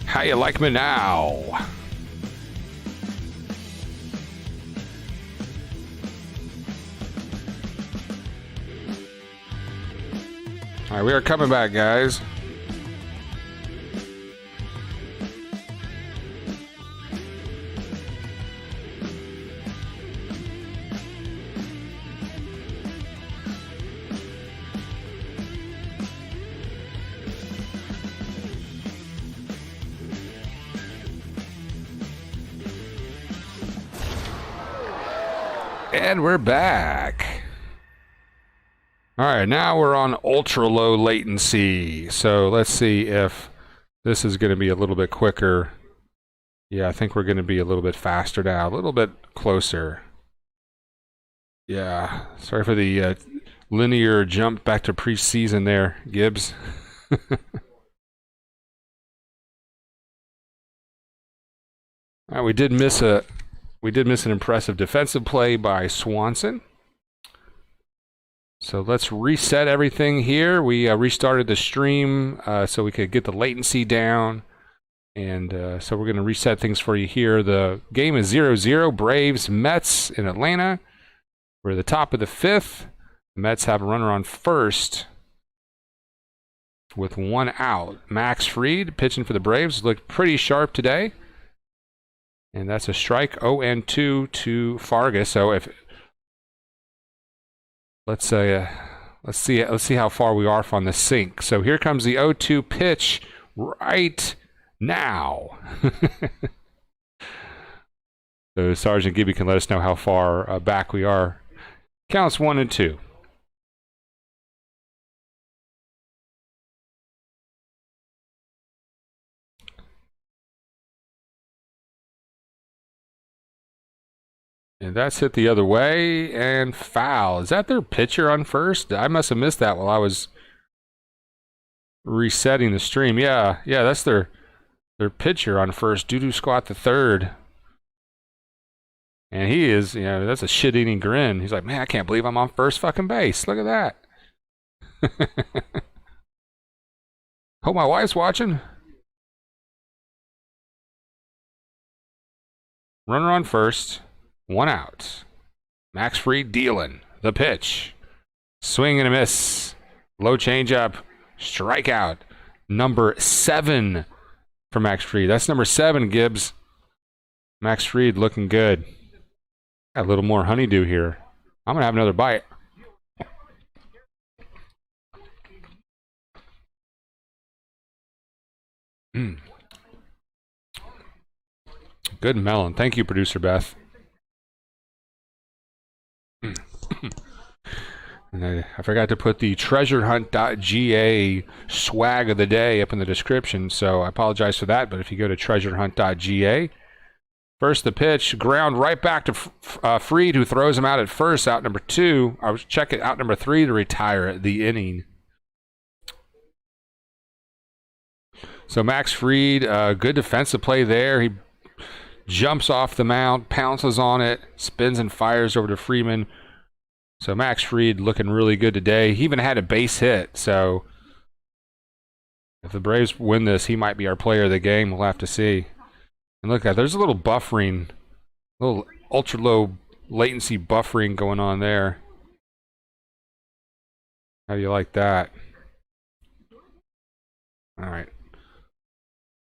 How you like me now? All right, we are coming back, guys. And we're back. All right, now we're on ultra low latency. So let's see if this is going to be a little bit quicker. Yeah, I think we're going to be a little bit faster now, a little bit closer. Yeah, sorry for the linear jump back to preseason there, Gibbs. All right, we did miss an impressive defensive play by Swanson. So let's reset everything here. We restarted the stream so we could get the latency down. And so we're going to reset things for you here. The game is 0-0. Braves, Mets in Atlanta. We're at the top of the fifth. The Mets have a runner on first with one out. Max Fried pitching for the Braves. Looked pretty sharp today. And that's a strike. 0-2 to Fargas. So if let's see how far we are from the sink. So here comes the 0-2 pitch right now. So Sergeant Gibby can let us know how far back we are. Counts 1-2. And that's hit the other way, and foul. Is that their pitcher on first? I must have missed that while I was resetting the stream. Yeah, that's their pitcher on first. Doo-doo squat the third. And he is, that's a shit-eating grin. He's like, man, I can't believe I'm on first fucking base. Look at that. Hope my wife's watching. Runner on first. One out. Max Fried dealing. The pitch. Swing and a miss. Low changeup. Strikeout. Number 7 for Max Fried. That's number 7, Gibbs. Max Fried looking good. Got a little more honeydew here. I'm going to have another bite. Good melon. Thank you, Producer Beth. And I forgot to put the treasurehunt.ga swag of the day up in the description, so I apologize for that. But if you go to treasurehunt.ga, first the pitch, ground right back to Fried, who throws him out at first, out number 2. I was checking out number 3 to retire the inning. So Max Fried, good defensive play there. He jumps off the mound, pounces on it, spins and fires over to Freeman. So Max Fried looking really good today. He even had a base hit. So if the Braves win this, he might be our player of the game. We'll have to see. And look at that. There's a little buffering, little ultra low latency buffering going on there. How do you like that? All right.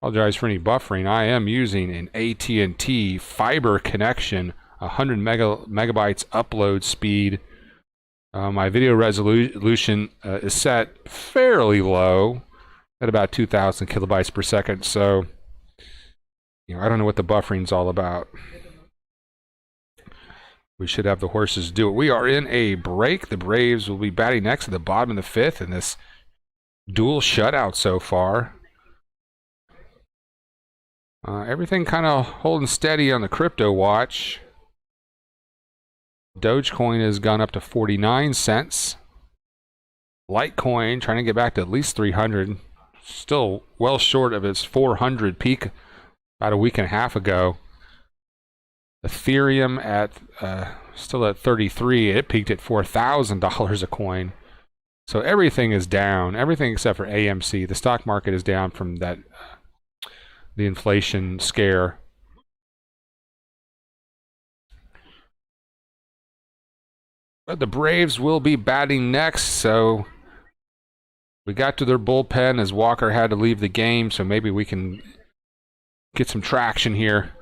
Apologize for any buffering. I am using an AT&T fiber connection, 100 megabytes upload speed. My video resolution is set fairly low at about 2,000 kilobytes per second. So, I don't know what the buffering's all about. We should have the horses do it. We are in a break. The Braves will be batting next at the bottom of the 5th in this dual shutout so far. Everything kind of holding steady on the crypto watch. Dogecoin has gone up to 49 cents. Litecoin trying to get back to at least 300. Still well short of its 400 peak about a week and a half ago. Ethereum at still at 33. It peaked at $4,000 a coin. So everything is down. Everything except for AMC. The stock market is down from that the inflation scare. But the Braves will be batting next, so we got to their bullpen as Walker had to leave the game, so maybe we can get some traction here.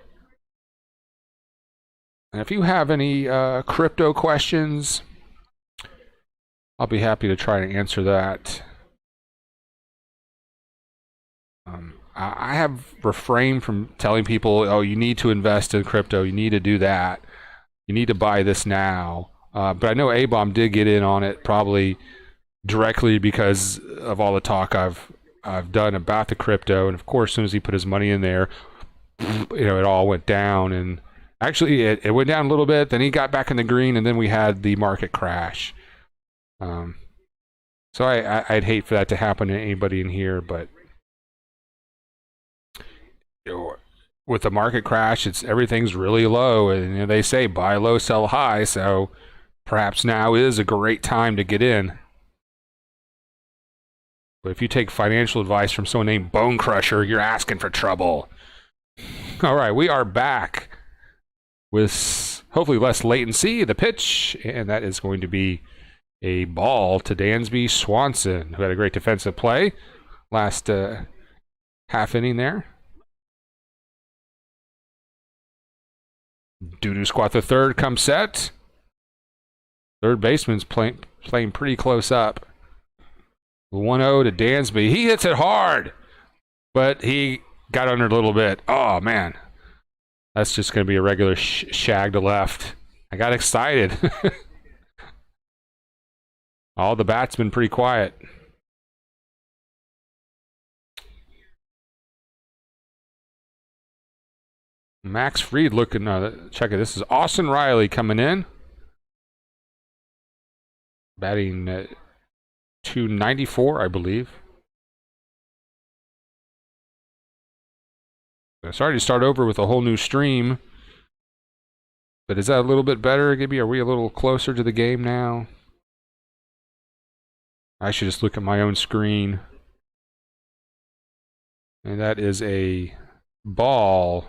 And if you have any crypto questions, I'll be happy to try to answer that. I have refrained from telling people, oh, you need to invest in crypto, you need to do that, you need to buy this now. But I know A-Bomb did get in on it probably directly because of all the talk I've done about the crypto. And of course, as soon as he put his money in there, it all went down. And actually, it went down a little bit. Then he got back in the green, and then we had the market crash. So I'd hate for that to happen to anybody in here, but with the market crash, everything's really low, and they say buy low, sell high. So perhaps now is a great time to get in. But if you take financial advice from someone named Bone Crusher, you're asking for trouble. All right, we are back with hopefully less latency. The pitch, and that is going to be a ball to Dansby Swanson, who had a great defensive play last half inning there. Doo-doo squat the third, come set. Third baseman's playing pretty close up. 1-0 to Dansby. He hits it hard, but he got under a little bit. Oh, man. That's just going to be a regular shag to left. I got excited. All the bats been pretty quiet. Max Fried looking, check it. This is Austin Riley coming in. Batting 294, I believe. Sorry to start over with a whole new stream. But is that a little bit better, Gibby? Are we a little closer to the game now? I should just look at my own screen. And that is a ball.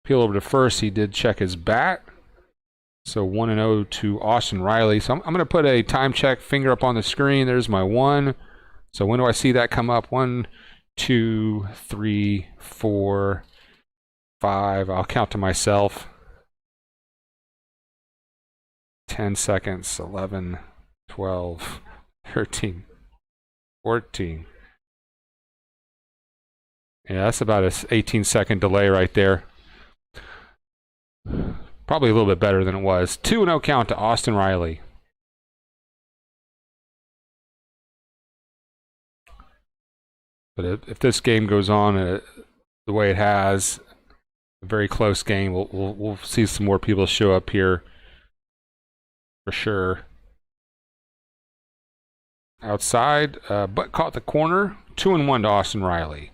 Peel over to first. He did check his bat. So 1-0 to Austin Riley. So I'm going to put a time check finger up on the screen. There's my 1. So when do I see that come up? 1, 2, 3, 4, 5. I'll count to myself. 10 seconds. 11, 12, 13, 14. Yeah, that's about an 18-second delay right there. Probably a little bit better than it was. 2-0 count to Austin Riley. But if this game goes on the way it has, a very close game, we'll see some more people show up here for sure. Outside, but caught the corner. 2-1 to Austin Riley.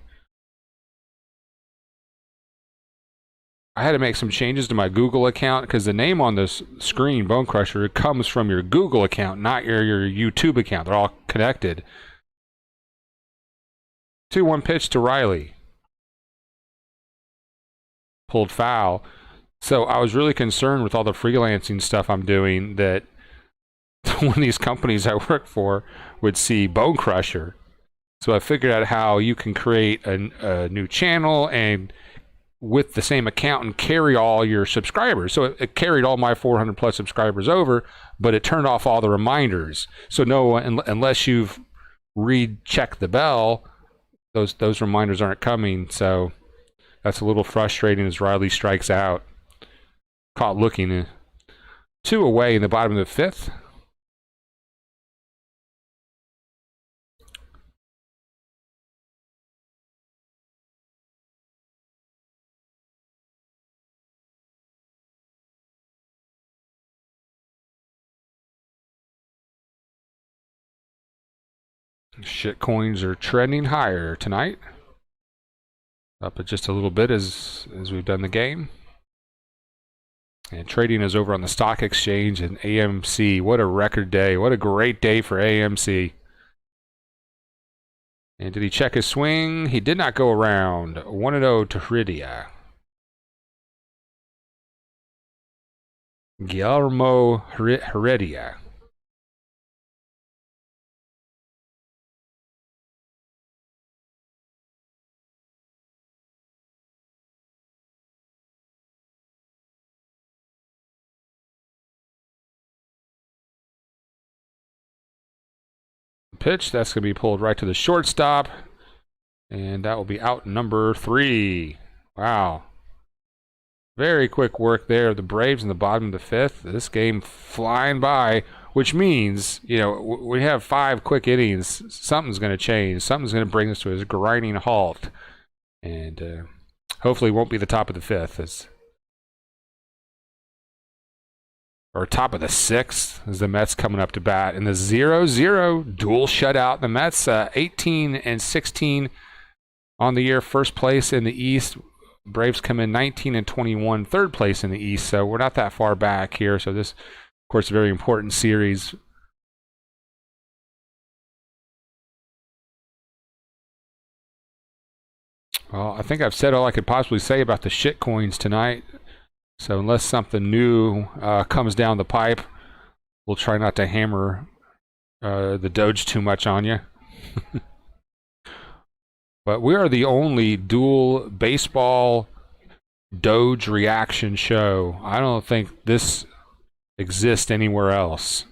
I had to make some changes to my Google account because the name on this screen, Bone Crusher, comes from your Google account, not your YouTube account. They're all connected. 2-1 pitch to Riley. Pulled foul. So I was really concerned with all the freelancing stuff I'm doing that one of these companies I work for would see Bone Crusher. So I figured out how you can create a new channel and with the same account and carry all your subscribers. So it carried all my 400 plus subscribers over, but it turned off all the reminders. So no, unless you've rechecked the bell, those reminders aren't coming. So that's a little frustrating as Riley strikes out. Caught looking. 2 away in the bottom of the 5th. Shit coins are trending higher tonight. Up just a little bit as we've done the game. And trading is over on the stock exchange and AMC. What a record day. What a great day for AMC. And did he check his swing? He did not go around. 1-0 to Guillermo Heredia. Pitch, that's going to be pulled right to the shortstop. And that will be out number 3. Wow. Very quick work there. The Braves in the bottom of the 5th. This game flying by, which means, we have 5 quick innings. Something's going to change. Something's going to bring us to a grinding halt. And hopefully it won't be the top of the 5th. Or top of the 6th as the Mets coming up to bat. In the 0-0 dual shutout. The Mets 18-16 on the year, first place in the East. Braves come in 19-21, third place in the East. So we're not that far back here. So this, of course, is a very important series. Well, I think I've said all I could possibly say about the shit coins tonight. So unless something new comes down the pipe, we'll try not to hammer the Doge too much on you. But we are the only dual baseball Doge reaction show. I don't think this exists anywhere else.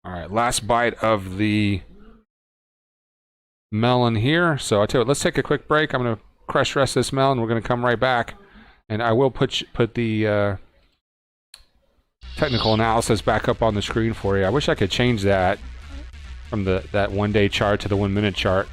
All right, last bite of the melon here. So I tell you what, let's take a quick break. I'm going to crush the rest of this melon. We're going to come right back, and I will put the technical analysis back up on the screen for you. I wish I could change that from that 1 day chart to the 1 minute chart.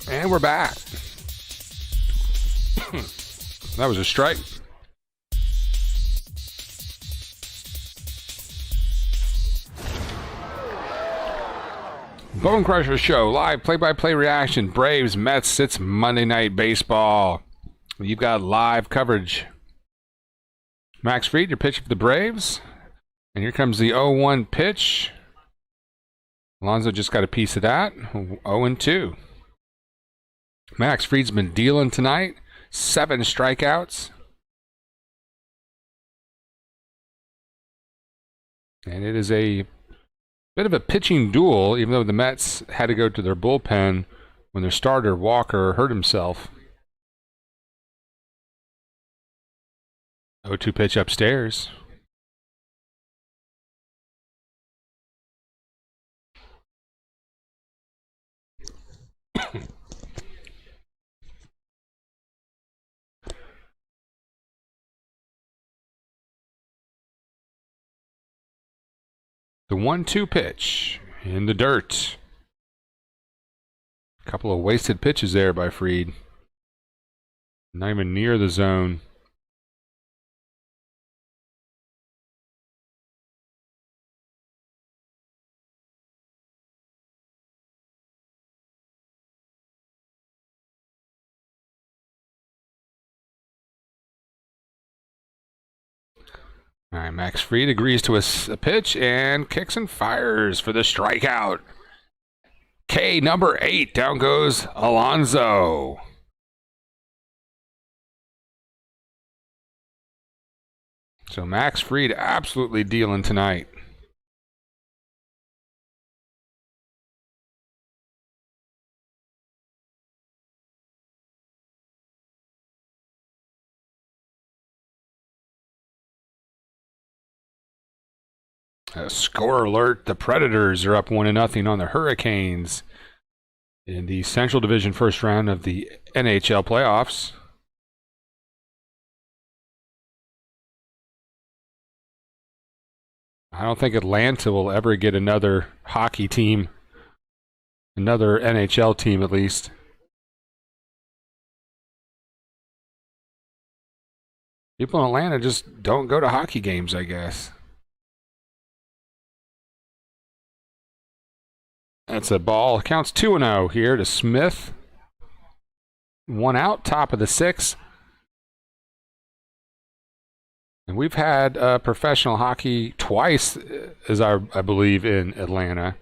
And we're back. That was a strike. Bone Crusher Show, live play-by-play reaction. Braves, Mets, it's Monday Night Baseball. You've got live coverage. Max Fried, your pitch for the Braves. And here comes the 0-1 pitch. Alonso just got a piece of that. 0-2. Max Fried's been dealing tonight. 7 strikeouts. And it is a bit of a pitching duel, even though the Mets had to go to their bullpen when their starter, Walker, hurt himself. 0-2 pitch upstairs. The 1-2 pitch in the dirt. A couple of wasted pitches there by Fried. Not even near the zone. All right, Max Fried agrees to a pitch and kicks and fires for the strikeout. K number 8, down goes Alonso. So Max Fried absolutely dealing tonight. A score alert. The Predators are up 1-0 on the Hurricanes in the Central Division first round of the NHL playoffs. I don't think Atlanta will ever get another hockey team, another NHL team at least. People in Atlanta just don't go to hockey games, I guess. That's a ball. Counts 2-0 here to Smith. 1 out, top of the 6th. And we've had professional hockey twice, I believe, in Atlanta.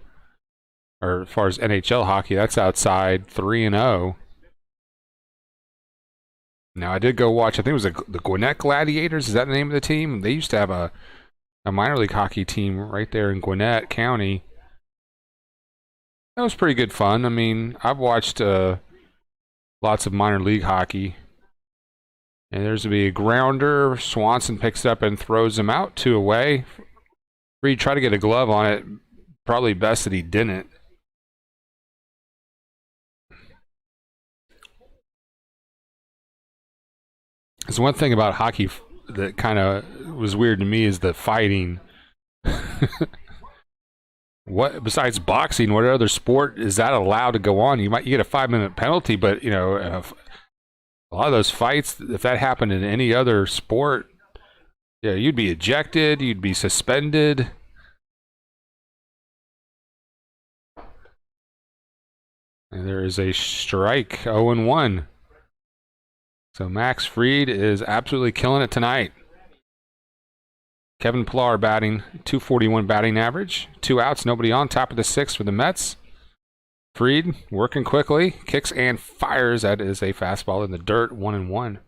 Or as far as NHL hockey, that's outside 3-0. Now, I did go watch, I think it was the Gwinnett Gladiators. Is that the name of the team? They used to have a minor league hockey team right there in Gwinnett County. That was pretty good fun. I mean, I've watched lots of minor league hockey. And there's to be a grounder. Swanson picks it up and throws him out 2 away. Reed tried to get a glove on it. Probably best that he didn't. There's one thing about hockey that kind of was weird to me is the fighting. What besides boxing? What other sport is that allowed to go on? You get a 5-minute penalty, but you know, a lot of those fights, if that happened in any other sport, yeah, you'd be ejected, you'd be suspended. And there is a strike, 0-1. So Max Fried is absolutely killing it tonight. Kevin Pillar batting, .241 batting average. 2 outs, nobody on, top of the 6th for the Mets. Fried working quickly, kicks and fires. That is a fastball in the dirt, 1-1.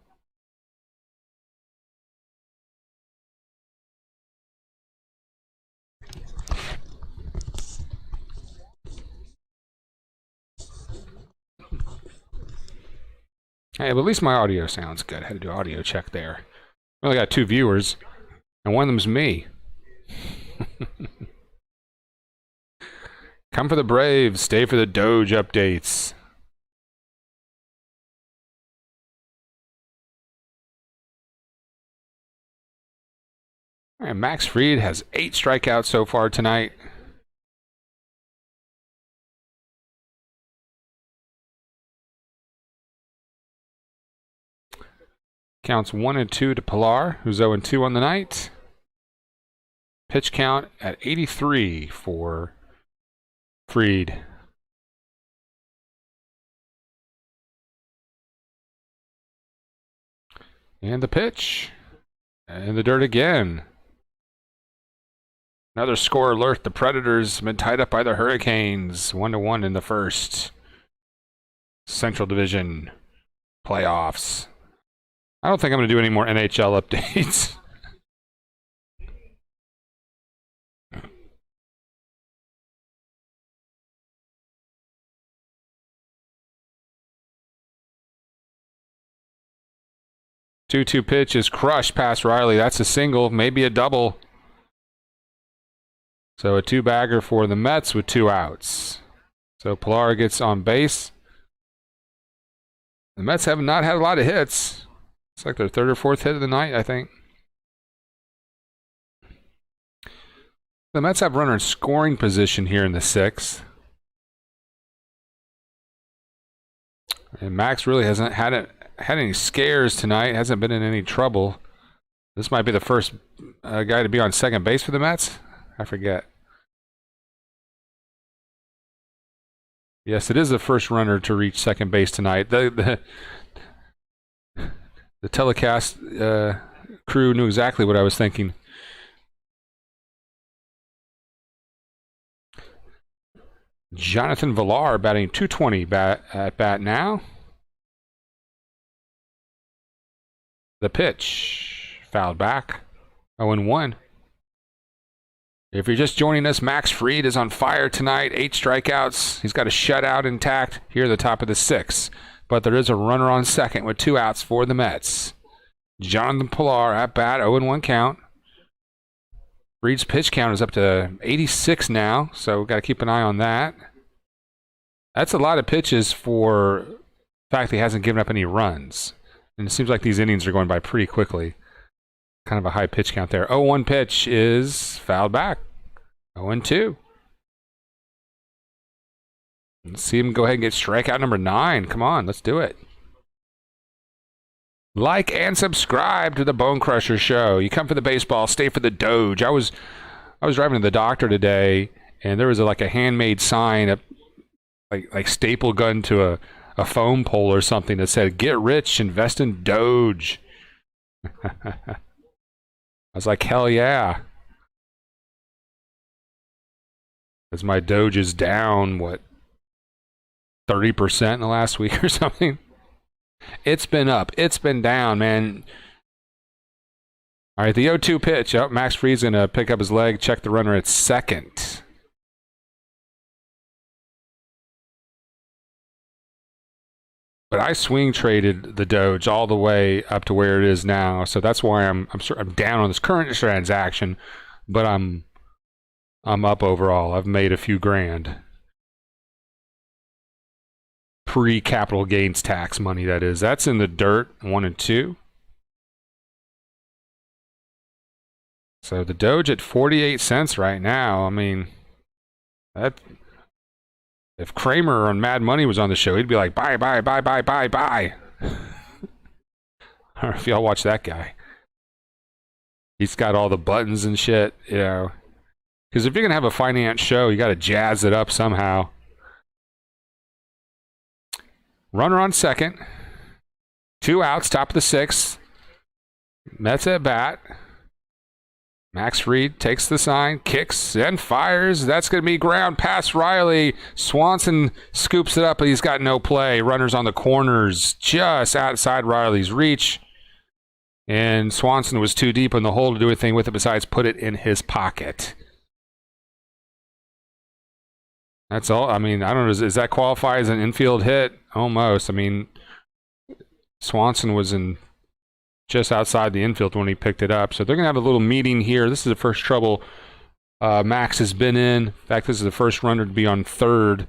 Hey, but at least my audio sounds good. I had to do audio check there. I only got 2 viewers, and one of them's me. Come for the Braves, stay for the DOGE updates. All right, Max Fried has 8 strikeouts so far tonight. Counts 1-2 to Pillar, who's 0-2 on the night. Pitch count at 83 for Fried. And the pitch. In the dirt again. Another score alert. The Predators have been tied up by the Hurricanes. 1-1 in the first. Central Division playoffs. I don't think I'm going to do any more NHL updates. Two pitch is crushed past Riley. That's a single, maybe a double. So a 2-bagger for the Mets with 2 outs. So Pillar gets on base. The Mets have not had a lot of hits. It's like their 3rd or 4th hit of the night, I think. The Mets have runner in scoring position here in the 6th. And Max really hasn't had any scares tonight. Hasn't been in any trouble. This might be the first guy to be on second base for the Mets. I forget. Yes, it is the first runner to reach second base tonight. The telecast crew knew exactly what I was thinking. Jonathan Villar batting .220 at bat now. The pitch. Fouled back. 0-1. If you're just joining us, Max Fried is on fire tonight. 8 strikeouts. He's got a shutout intact here at the top of the 6th. But there is a runner on second with 2 outs for the Mets. Jonathan Villar at bat, 0-1 count. Fried's pitch count is up to 86 now, so we've got to keep an eye on that. That's a lot of pitches for the fact that he hasn't given up any runs. And it seems like these innings are going by pretty quickly. Kind of a high pitch count there. 0-1 pitch is fouled back. 0-2. Let's see him go ahead and get strikeout number 9. Come on, let's do it. Like and subscribe to the Bone Crusher Show. You come for the baseball, stay for the Doge. I was driving to the doctor today, and there was like a handmade sign, like staple gun to a foam pole or something that said, "Get rich, invest in Doge." I was like, hell yeah. Because my Doge is down, 30% in the last week or something? It's been up. It's been down, man. All right, the 0-2 pitch. Oh, Max Fried's going to pick up his leg, check the runner at second. But I swing traded the Doge all the way up to where it is now, so that's why I'm down on this current transaction, but I'm up overall. I've made a few grand. Pre-capital gains tax money, that is. That's in the dirt, 1 and 2. So the Doge at 48 cents right now. I mean, that. If Kramer on Mad Money was on the show, he'd be like, buy, buy, buy, buy, buy, buy. I don't know if y'all watch that guy. He's got all the buttons and shit, you know. Because if you're going to have a finance show, you got to jazz it up somehow. Runner on second. 2 outs, top of the 6th. Mets at bat. Max Fried takes the sign, kicks, and fires. That's going to be ground past Riley. Swanson scoops it up, but he's got no play. Runners on the corners just outside Riley's reach. And Swanson was too deep in the hole to do anything with it besides put it in his pocket. That's all. I mean, I don't know. Does that qualify as an infield hit? Almost. I mean, Swanson was in just outside the infield when he picked it up. So they're going to have a little meeting here. This is the first trouble Max has been in. In fact, this is the first runner to be on third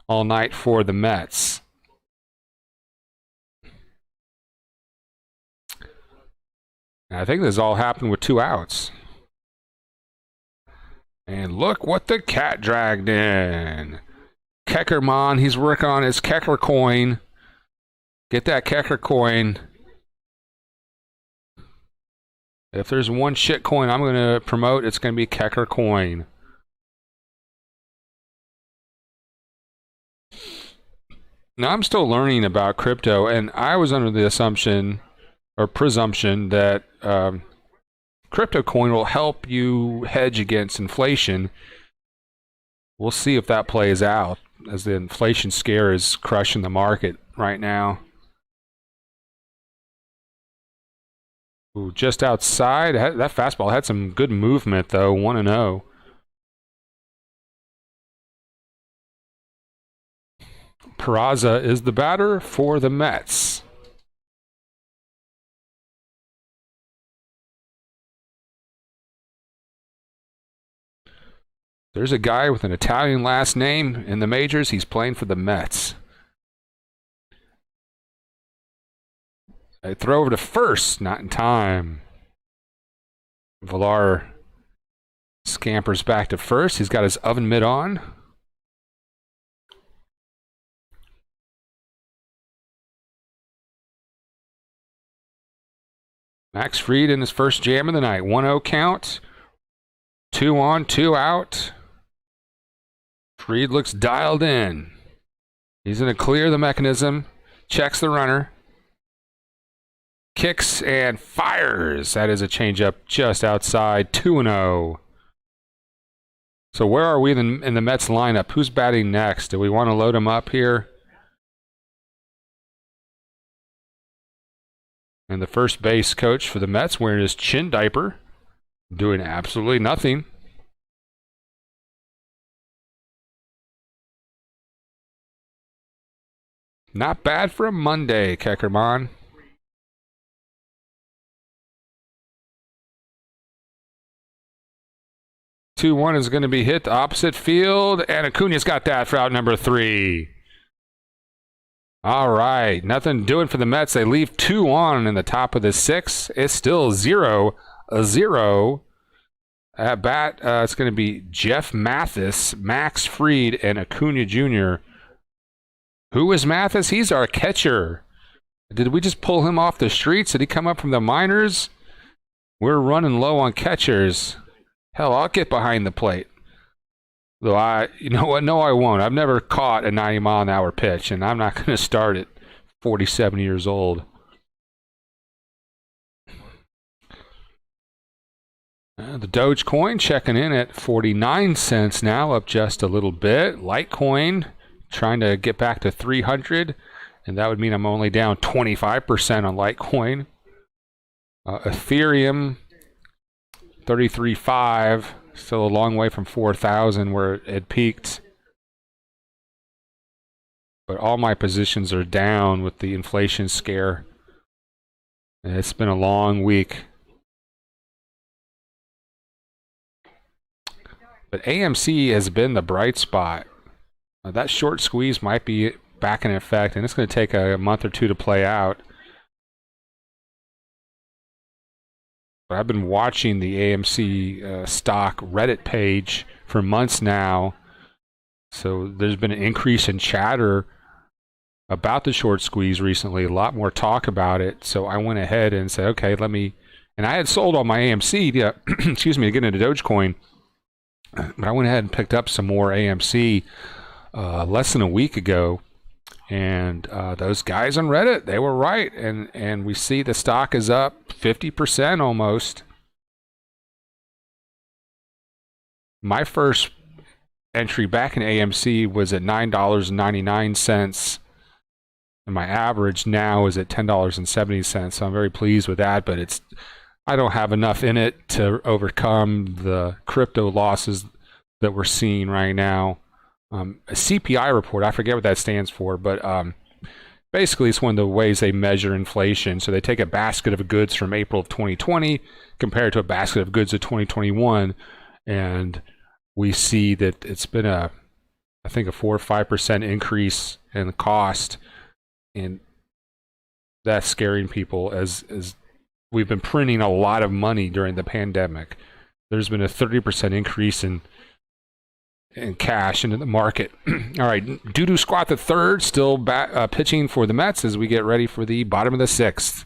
all night for the Mets. And I think this all happened with 2 outs. And look what the cat dragged in. Keckerman, he's working on his Kecker coin. Get that Kecker coin. If there's one shit coin I'm going to promote, it's going to be Kecker coin. Now, I'm still learning about crypto, and I was under the assumption or presumption that crypto coin will help you hedge against inflation. We'll see if that plays out, as the inflation scare is crushing the market right now. Ooh, just outside. That fastball had some good movement, though. 1-0. Peraza is the batter for the Mets. There's a guy with an Italian last name in the majors. He's playing for the Mets. They throw over to first, not in time. Villar scampers back to first. He's got his oven mitt on. Max Fried in his first jam of the night. 1-0 count. 2 on, 2 out. Fried looks dialed in. He's going to clear the mechanism. Checks the runner. Kicks and fires. That is a changeup just outside. 2-0. So where are we in the Mets lineup? Who's batting next? Do we want to load him up here? And the first base coach for the Mets wearing his chin diaper, doing absolutely nothing. Not bad for a Monday, Keckerman. 2-1 is going to be hit to opposite field, and Acuna's got that for out number 3. All right, nothing doing for the Mets. They leave 2 on in the top of the 6th. It's still 0-0. At bat, it's going to be Jeff Mathis, Max Fried, and Acuna Jr. Who is Mathis? He's our catcher. Did we just pull him off the streets? Did he come up from the minors? We're running low on catchers. Hell, I'll get behind the plate. Though you know what? No, I won't. I've never caught a 90-mile-an-hour pitch, and I'm not going to start at 47 years old. The Doge coin checking in at 49 cents now, up just a little bit. Litecoin trying to get back to 300, and that would mean I'm only down 25% on Litecoin. Ethereum, 33.5, still a long way from 4,000 where it peaked. But all my positions are down with the inflation scare. And it's been a long week. But AMC has been the bright spot. That short squeeze might be back in effect, and it's going to take a month or two to play out. But I've been watching the AMC stock Reddit page for months now. So there's been an increase in chatter about the short squeeze recently, a lot more talk about it. So I went ahead and said, okay, and I had sold all my AMC, excuse me, to get into Dogecoin. But I went ahead and picked up some more AMC less than a week ago. And those guys on Reddit, they were right. And we see the stock is up 50% almost. My first entry back in AMC was at $9.99. And my average now is at $10.70. So I'm very pleased with that. But I don't have enough in it to overcome the crypto losses that we're seeing right now. A CPI report, I forget what that stands for, but basically it's one of the ways they measure inflation. So they take a basket of goods from April of 2020, compare it to a basket of goods of 2021, and we see that it's been I think a 4 or 5% increase in the cost, and that's scaring people as we've been printing a lot of money during the pandemic. There's been a 30% increase in cash into the market. All right, Doo-Doo Squat the third, still pitching for the Mets as we get ready for the bottom of the 6th.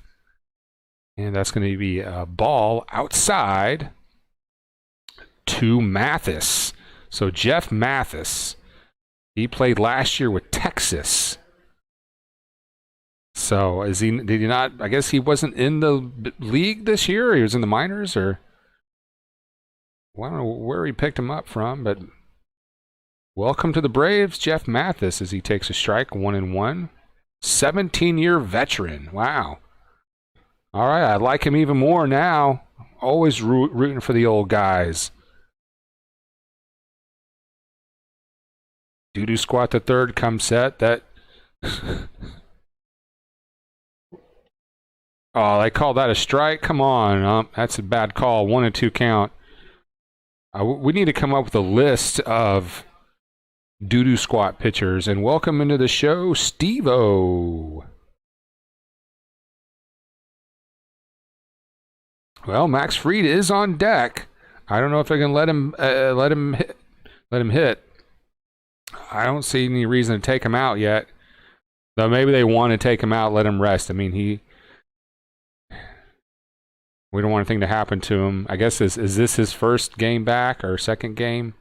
And that's going to be a ball outside to Mathis. So Jeff Mathis, he played last year with Texas. So did he not, I guess he wasn't in the league this year, or he was in the minors, or well, I don't know where he picked him up from, but welcome to the Braves, Jeff Mathis, as he takes a strike, 1-1. 17-year veteran. Wow. All right, I like him even more now. Always rooting for the old guys. Doo-Doo Squat the third comes set. That. Oh, they call that a strike? Come on. That's a bad call. 1-2 count. We need to come up with a list of Doo-Doo Squat pitchers, and welcome into the show, Steve-O. Well, Max Fried is on deck. I don't know if I can let him hit. I don't see any reason to take him out yet. Though maybe they want to take him out, let him rest. I mean, we don't want anything to happen to him. I guess is this his first game back or second game?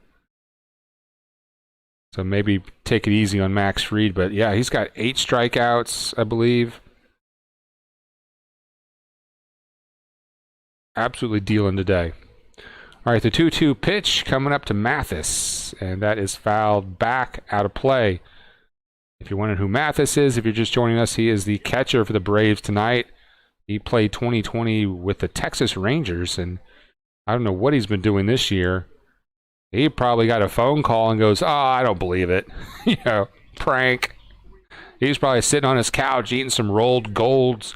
So maybe take it easy on Max Fried. But yeah, he's got 8 strikeouts, I believe. Absolutely dealing today. All right, the 2-2 pitch coming up to Mathis, and that is fouled back out of play. If you're wondering who Mathis is, if you're just joining us, he is the catcher for the Braves tonight. He played 2020 with the Texas Rangers, and I don't know what he's been doing this year. He probably got a phone call and goes, "Oh, I don't believe it." Prank. He's probably sitting on his couch eating some rolled golds,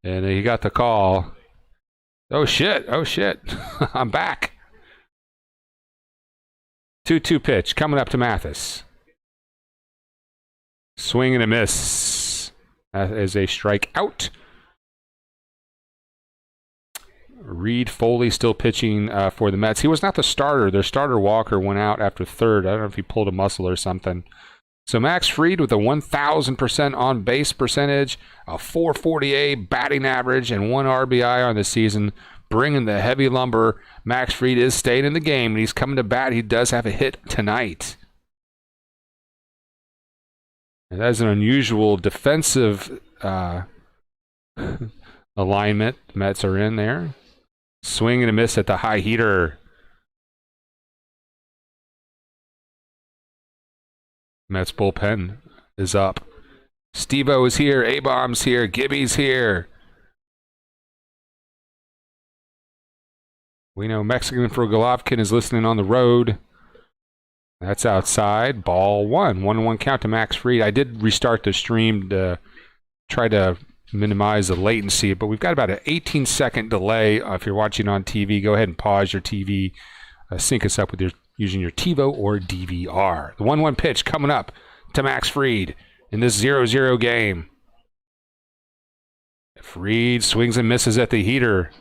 and he got the call. Oh, shit. I'm back. 2-2 pitch coming up to Mathis. Swing and a miss. That is a strikeout. Reed Foley still pitching for the Mets. He was not the starter. Their starter Walker went out after third. I don't know if he pulled a muscle or something. So Max Fried with a 1,000% on base percentage, a 448 batting average, and 1 RBI on the season, bringing the heavy lumber. Max Fried is staying in the game, and he's coming to bat. He does have a hit tonight. And that is an unusual defensive alignment. The Mets are in there. Swing and a miss at the high heater. Mets bullpen is up. Steve-O is here. A-Bomb's here. Gibby's here. We know Mexican for Golovkin is listening on the road. That's outside. Ball 1. 1-1 count to Max Fried. I did restart the stream to try to minimize the latency, but we've got about an 18-second delay. If you're watching on TV, go ahead and pause your TV. Sync us up with using your TiVo or DVR. The 1-1 pitch coming up to Max Fried in this 0-0 game. Fried swings and misses at the heater.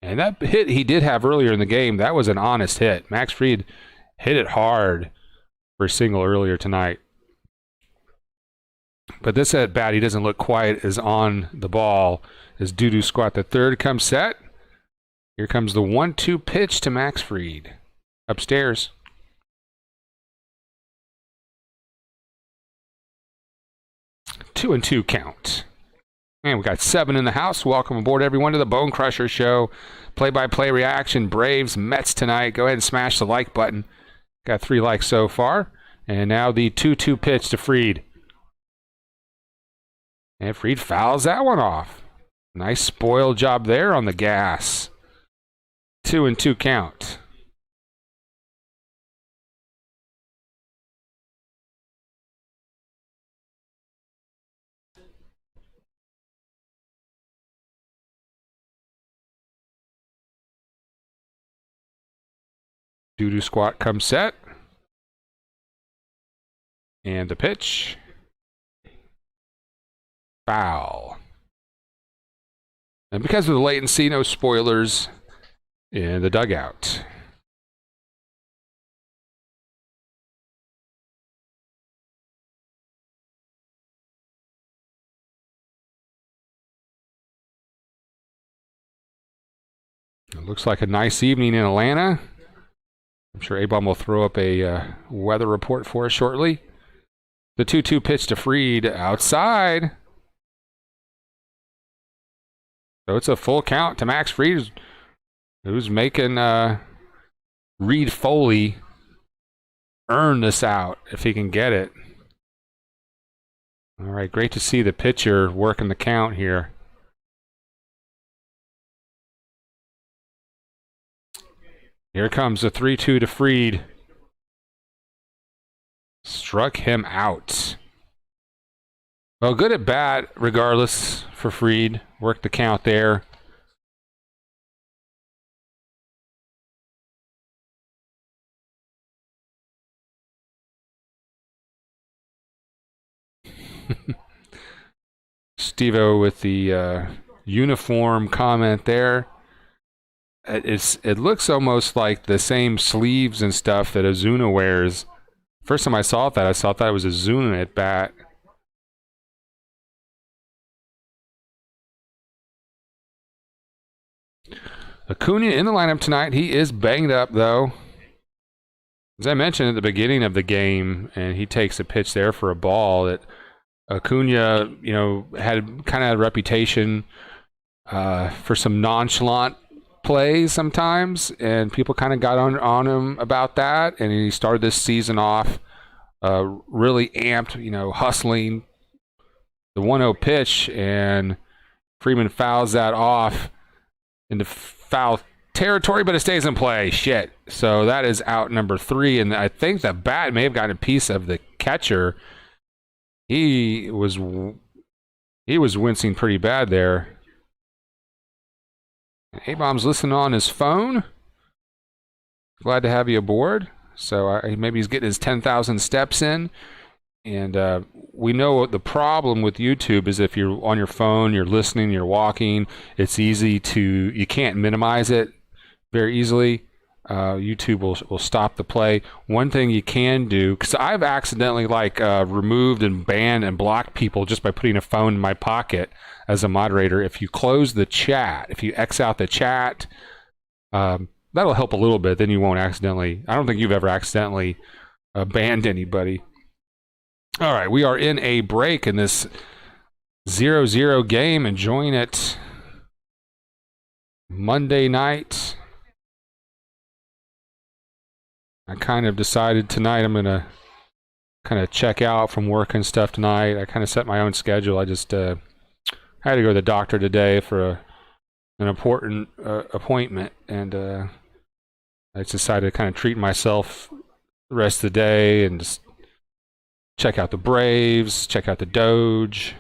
And that hit he did have earlier in the game, that was an honest hit. Max Fried hit it hard for a single earlier tonight. But this at bat, he doesn't look quite as on the ball as Dudu Squat. The third comes set. Here comes the 1-2 pitch to Max Fried. Upstairs. Two and two count. And we got 7 in the house. Welcome aboard, everyone, to the Bone Crusher Show. Play-by-play reaction. Braves, Mets tonight. Go ahead and smash the like button. Got 3 likes so far. And now the 2-2 pitch to Fried. And Fried fouls that one off. Nice spoil job there on the gas. 2 and 2 count. Dudu Squat comes set. And the pitch. Foul. And because of the latency, no spoilers in the dugout. It looks like a nice evening in Atlanta. I'm sure A-Bomb will throw up a weather report for us shortly. The 2-2 pitch to Fried outside. So it's a full count to Max Fried, who's making Reed Foley earn this out if he can get it. All right, great to see the pitcher working the count here. Here comes the 3-2 to Fried. Struck him out. Well, good at bat, regardless, for Fried. Worked the count there. Steve-O with the uniform comment there. It looks almost like the same sleeves and stuff that Ozuna wears. First time I saw that it was Ozuna at bat. Acuna in the lineup tonight. He is banged up, though. As I mentioned at the beginning of the game, and he takes a pitch there for a ball, that Acuna, had kind of a reputation for some nonchalant plays sometimes, and people kind of got on him about that. And he started this season off really amped, hustling the 1-0 pitch, and Freeman fouls that off into foul territory, but it stays in play. Shit. So that is out number 3, and I think the bat may have gotten a piece of the catcher. He was wincing pretty bad there. A-Bomb's listening on his phone. Glad to have you aboard. So maybe he's getting his 10,000 steps in. And we know the problem with YouTube is if you're on your phone, you're listening, you're walking, it's easy you can't minimize it very easily. YouTube will stop the play. One thing you can do, because I've accidentally removed and banned and blocked people just by putting a phone in my pocket as a moderator. If you close the chat, if you X out the chat, that'll help a little bit. Then you won't accidentally. I don't think you've ever accidentally banned anybody. All right, we are in a break in this 0-0 game, enjoying it Monday night. I kind of decided tonight I'm going to kind of check out from work and stuff tonight. I kind of set my own schedule. I just had to go to the doctor today for an important appointment, and I just decided to kind of treat myself the rest of the day and just check out the Braves, check out the Doge,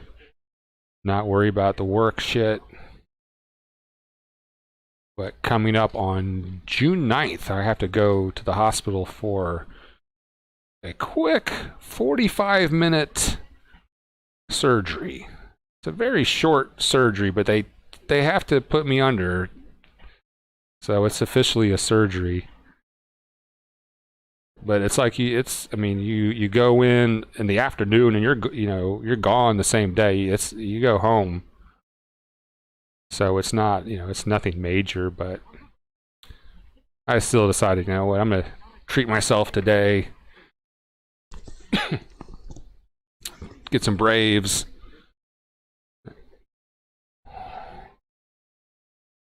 not worry about the work shit. But coming up on June 9th, I have to go to the hospital for a quick 45-minute surgery. It's a very short surgery, but they have to put me under. So it's officially a surgery. But it's like you go in the afternoon and you're gone the same day. You go home. So it's not, it's nothing major, but I still decided, what, I'm going to treat myself today. Get some Braves.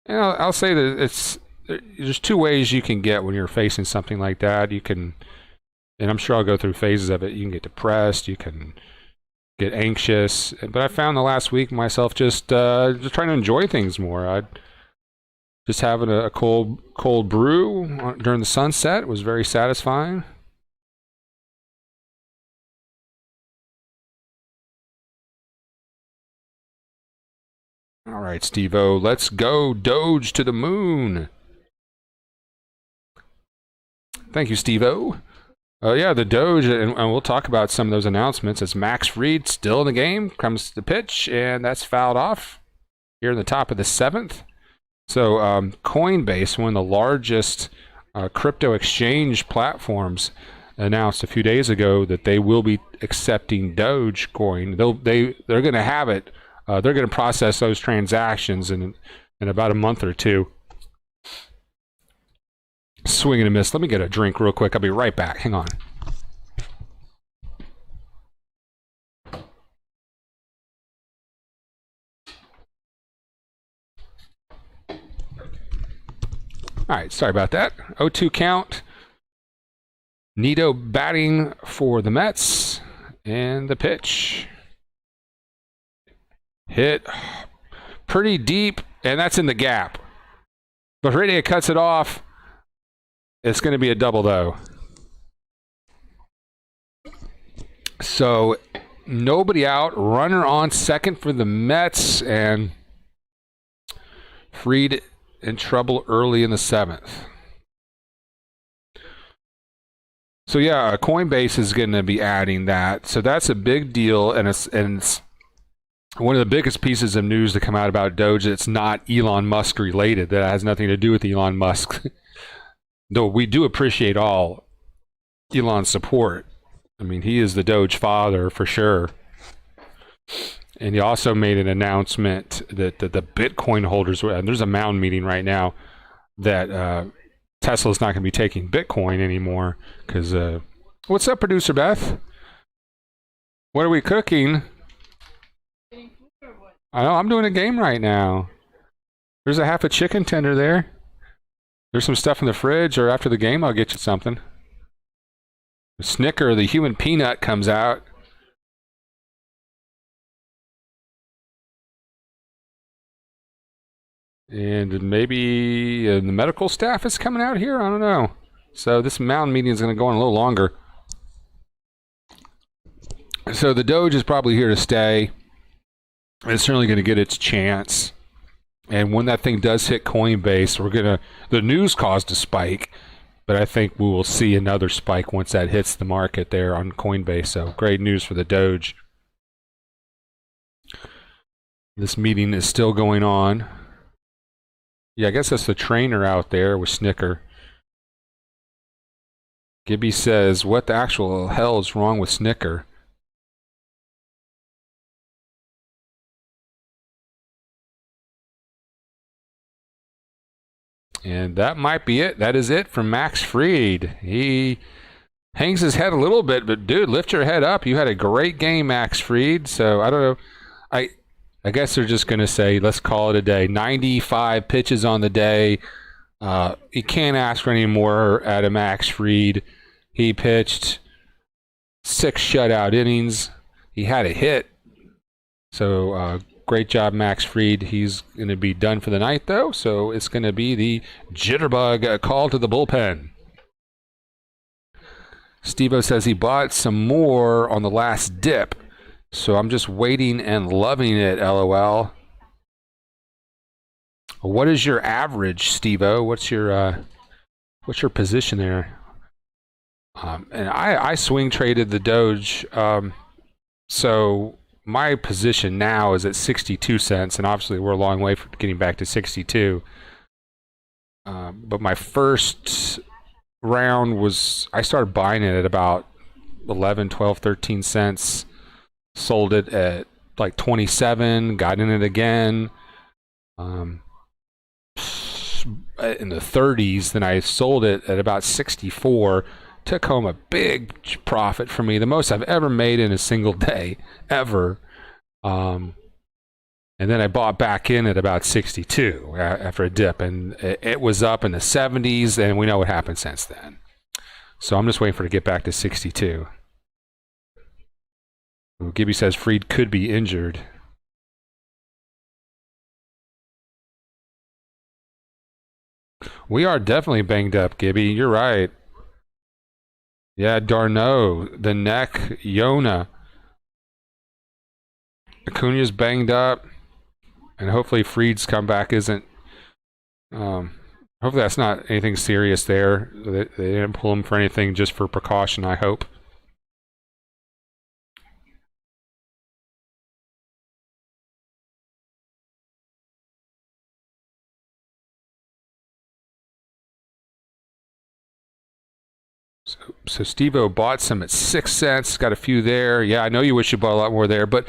And I'll say that there's 2 ways you can get when you're facing something like that. You can, and I'm sure I'll go through phases of it. You can get depressed. You can get anxious. But I found the last week myself just trying to enjoy things more. Just having a cold brew during the sunset was very satisfying. All right, Steve-O, let's go Doge to the moon. Thank you, Steve-O. Yeah, the Doge, and we'll talk about some of those announcements as Max Fried still in the game, comes to the pitch, and that's fouled off here in the top of the 7th. So Coinbase, one of the largest crypto exchange platforms, announced a few days ago that they will be accepting Dogecoin. They're going to have it. They're going to process those transactions in about a month or 2. Swing and a miss. Let me get a drink real quick. I'll be right back. Hang on. All right, sorry about that. 0-2 count. Nito batting for the Mets. And the pitch. Hit pretty deep, and that's in the gap. But Heredia cuts it off. It's going to be a double, though. So, nobody out. Runner on second for the Mets, and Fried in trouble early in the 7th. So, yeah, Coinbase is going to be adding that. So, that's a big deal, and it's one of the biggest pieces of news to come out about Doge that's not Elon Musk related, that has nothing to do with Elon Musk. Though we do appreciate all Elon's support. I mean, he is the Doge father for sure. And he also made an announcement that the Bitcoin holders, and there's a mound meeting right now, that Tesla's not going to be taking Bitcoin anymore. Because, what's up, producer Beth? What are we cooking? I know, I'm doing a game right now. There's a half a chicken tender there. There's some stuff in the fridge, or after the game, I'll get you something. The Snicker, the human peanut, comes out. And maybe the medical staff is coming out here? I don't know. So this mountain meeting is going to go on a little longer. So the Doge is probably here to stay. It's certainly going to get its chance. And when that thing does hit Coinbase, the news caused a spike, but I think we will see another spike once that hits the market there on Coinbase. So great news for the Doge. This meeting is still going on. Yeah, I guess that's the trainer out there with Snicker. Gibby says, what the actual hell is wrong with Snicker? And that might be it. That is it from Max Fried. He hangs his head a little bit, but dude, lift your head up. You had a great game, Max Fried. So I don't know. I guess they're just going to say, let's call it a day. 95 pitches on the day. You can't ask for any more out of Max Fried. He pitched 6 shutout innings. He had a hit. So great job, Max Fried. He's going to be done for the night, though. So it's going to be the jitterbug call to the bullpen. Steve-O says he bought some more on the last dip. So I'm just waiting and loving it, LOL. What is your average, Steve-O? What's your position there? And I swing traded the Doge. So my position now is at 62 cents, and obviously we're a long way from getting back to 62. But my first round I started buying it at about 11, 12, 13 cents. Sold it at like 27, got in it again in the 30s. Then I sold it at about 64. Took home a big profit for me, the most I've ever made in a single day, ever. And then I bought back in at about 62 after a dip, and it was up in the 70s, and we know what happened since then. So I'm just waiting for it to get back to 62. Gibby says Fried could be injured. We are definitely banged up, Gibby. You're right. Yeah, Darno, the neck, Yona. Acuna's banged up, and hopefully Fried's comeback isn't. Hopefully that's not anything serious there. They didn't pull him for anything, just for precaution, I hope. So Steve-O bought some at 6 cents, got a few there. Yeah, I know you wish you bought a lot more there, but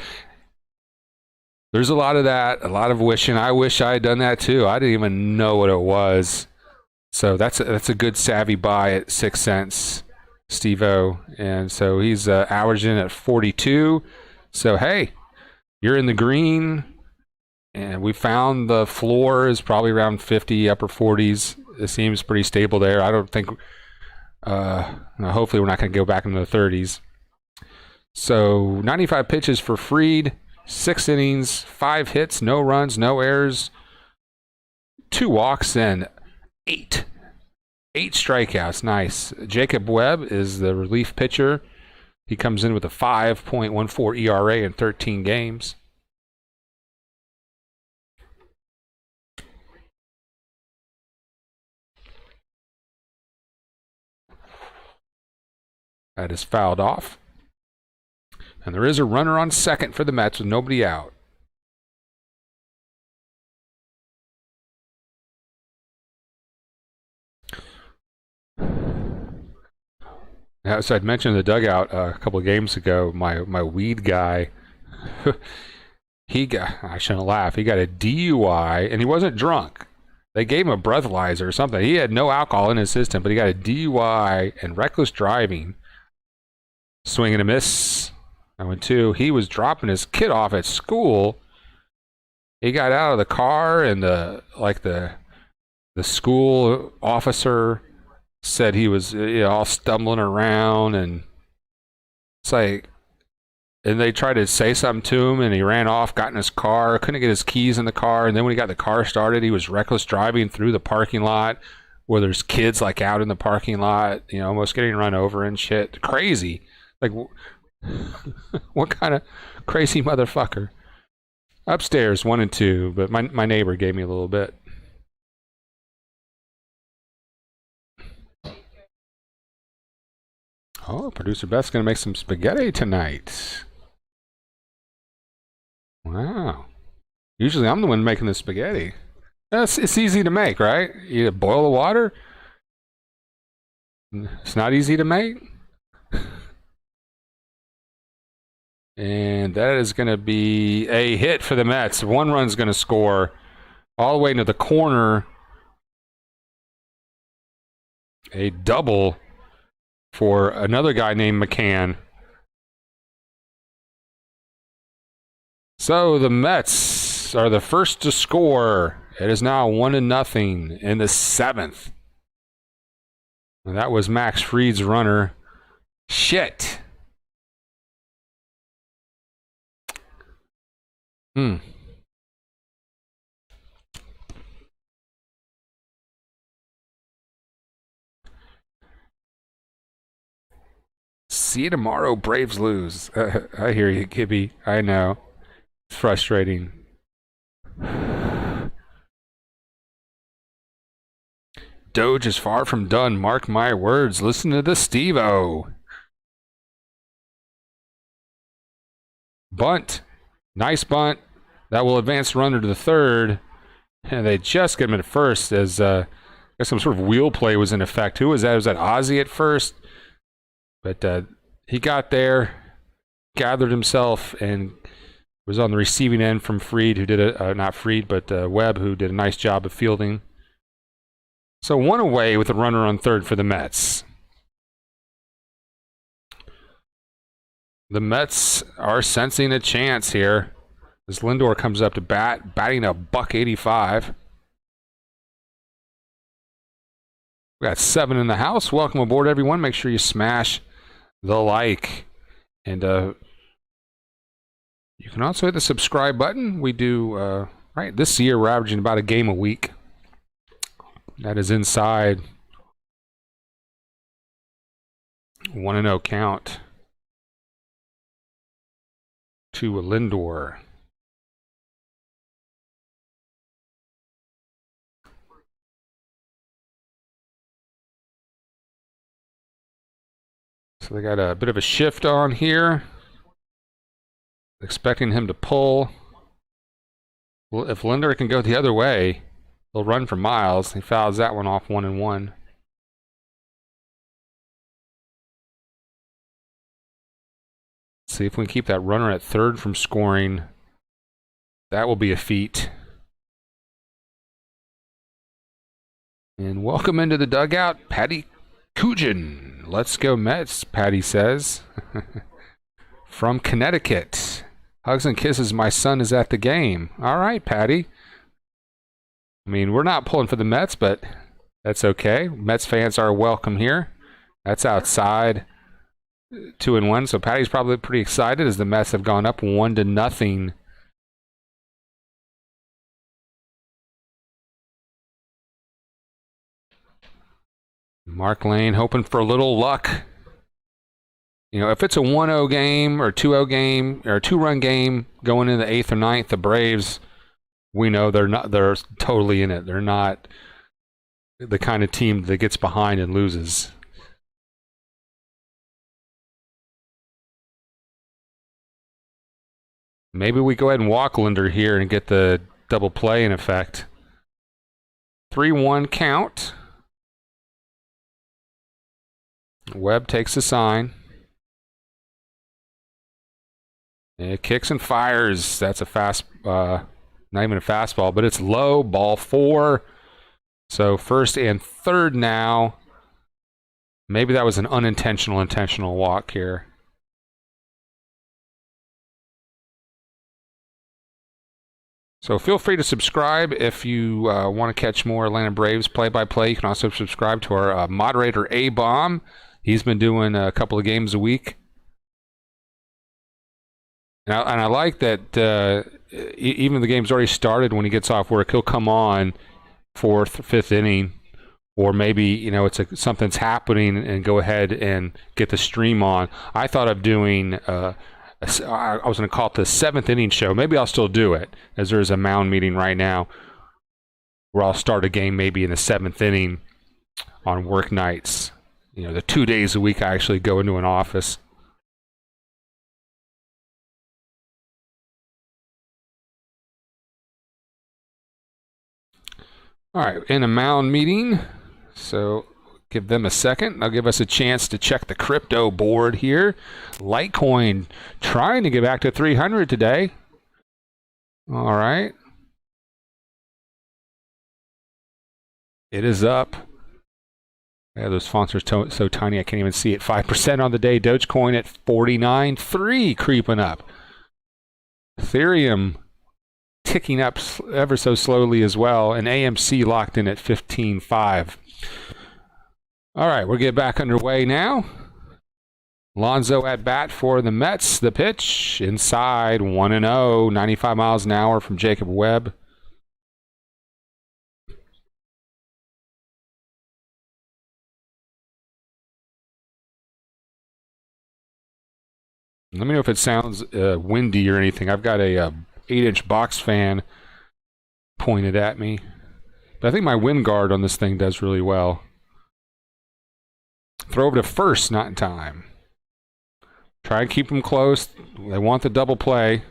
there's a lot of that, a lot of wishing. I wish I had done that too. I didn't even know what it was. So that's a good savvy buy at 6 cents, Steve-O. And so he's averaging at 42. So hey, you're in the green. And we found the floor is probably around 50, upper 40s. It seems pretty stable there. I don't think... hopefully we're not going to go back into the 30s. So 95 pitches for Fried, 6 innings, 5 hits, no runs, no errors, 2 walks, and 8 strikeouts. Nice. Jacob Webb is the relief pitcher. He comes in with a 5.14 ERA in 13 games. That is fouled off. And there is a runner on second for the Mets with nobody out. Now, so I'd mentioned the dugout a couple of games ago. My weed guy, I shouldn't laugh. He got a DUI, and he wasn't drunk. They gave him a breathalyzer or something. He had no alcohol in his system, but he got a DUI and reckless driving. Swing and a miss. I went 2. He was dropping his kid off at school. He got out of the car, and the The school officer said he was all stumbling around, and it's like, and they tried to say something to him, and he ran off, got in his car, couldn't get his keys in the car, and then when he got the car started, he was reckless driving through the parking lot where there's kids like out in the parking lot, almost getting run over and shit. Crazy. Like, what kind of crazy motherfucker? Upstairs, 1 and 2, but my neighbor gave me a little bit. Oh, producer Beth's gonna make some spaghetti tonight. Wow. Usually I'm the one making the spaghetti. It's easy to make, right? You boil the water. It's not easy to make. And that is going to be a hit for the Mets. 1 run's going to score all the way into the corner. A double for another guy named McCann. So the Mets are the first to score. It is now 1-0 in the 7th. And that was Max Fried's runner. Shit. See you tomorrow, Braves lose. I hear you, Gibby. I know. It's frustrating. Doge is far from done. Mark my words. Listen to the Steve-O. Bunt. Nice bunt. That will advance runner to the third. And they just get him at first as some sort of wheel play was in effect. Who was that? Was that Ozzy at first? But he got there, gathered himself, and was on the receiving end from Fried, who did not Fried, but Webb, who did a nice job of fielding. So 1 away with a runner on third for the Mets. The Mets are sensing a chance here as Lindor comes up to bat, batting a $185. We got 7 in the house. Welcome aboard, everyone. Make sure you smash the like. And you can also hit the subscribe button. We do, right, this year we're averaging about a game a week. That is inside 1-0 count to a Lindor. So they got a bit of a shift on here. Expecting him to pull. Well, if Lindor can go the other way, he'll run for miles. He fouls that one off 1-1. See if we can keep that runner at third from scoring. That will be a feat. And welcome into the dugout, Patty Cugin. Let's go Mets, Patty says. From Connecticut. Hugs and kisses, my son is at the game. All right, Patty. I mean, we're not pulling for the Mets, but that's okay. Mets fans are welcome here. That's outside. 2-1, so Patty's probably pretty excited as the Mets have gone up 1-0. Mark Lane hoping for a little luck. If it's a 1-0 game or 2-0 game or a 2-run game going into the 8th or 9th, the Braves, we know they're totally in it. They're not the kind of team that gets behind and loses. Maybe we go ahead and walk Lindor here and get the double play in effect. 3-1 count. Webb takes the sign. It kicks and fires. That's a fast, not even a fastball, but it's low. Ball 4. So first and third now. Maybe that was an intentional walk here. So feel free to subscribe if you want to catch more Atlanta Braves play-by-play. You can also subscribe to our moderator, A-Bomb. He's been doing a couple of games a week. And I like that even the game's already started when he gets off work, he'll come on 4th, 5th inning, or maybe, something's happening and go ahead and get the stream on. I thought of doing... I was going to call it the 7th inning show. Maybe I'll still do it, as there's a mound meeting right now where I'll start a game maybe in the 7th inning on work nights. The 2 days a week I actually go into an office. All right, in a mound meeting, so give them a second. They'll give us a chance to check the crypto board here. Litecoin trying to get back to 300 today. All right. It is up. Yeah, those fonts are so tiny I can't even see it. 5% on the day. Dogecoin at 49.3 creeping up. Ethereum ticking up ever so slowly as well. And AMC locked in at 15.5. All right, we'll get back underway now. Lonzo at bat for the Mets. The pitch inside 1-0, 95 miles an hour from Jacob Webb. Let me know if it sounds windy or anything. I've got a 8-inch box fan pointed at me. But I think my wind guard on this thing does really well. Throw over to first, not in time. Try and keep them close. They want the double play.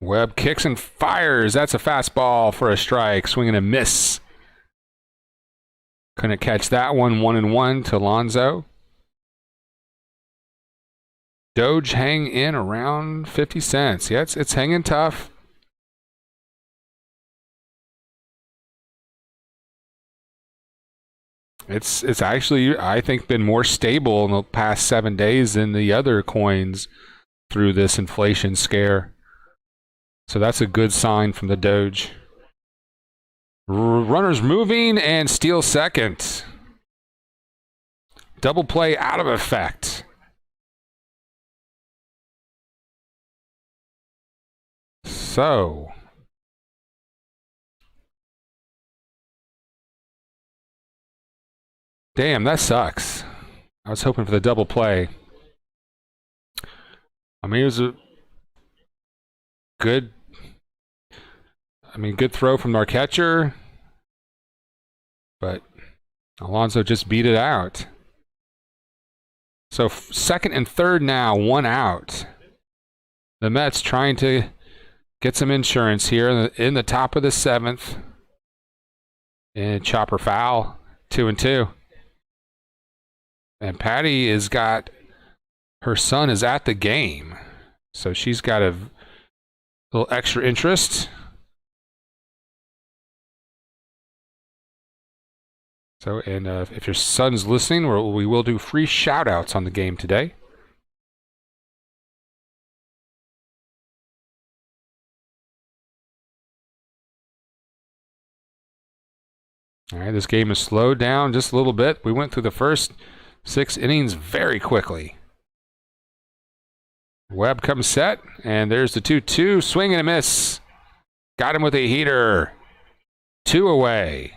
Webb kicks and fires. That's a fastball for a strike. Swing and a miss. Couldn't catch that one. 1-1 to Lonzo. Doge hang in around 50 cents. Yeah, it's hanging tough. It's actually, I think, been more stable in the past 7 days than the other coins through this inflation scare. So that's a good sign from the Doge. Runners moving and steal second. Double play out of effect. So. Damn, that sucks. I was hoping for the double play. I mean, it was a good throw from our catcher, but Alonso just beat it out. So second and third now, 1 out. The Mets trying to get some insurance here in the top of the 7th. And chopper foul, 2-2. And Patty has got, her son is at the game, so she's got a little extra interest. So, and if your son's listening, we will do free shout-outs on the game today. All right, this game is slowed down just a little bit. We went through the first 6 innings very quickly. Webb comes set, and there's the 2-2. Swing and a miss. Got him with a heater. 2 away.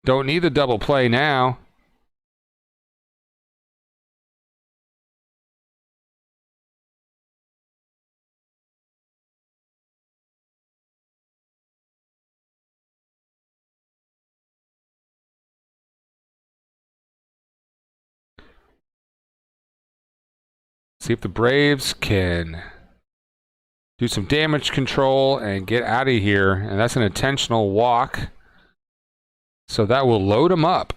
Don't need the double play now. See if the Braves can do some damage control and get out of here. And that's an intentional walk. So that will load them up.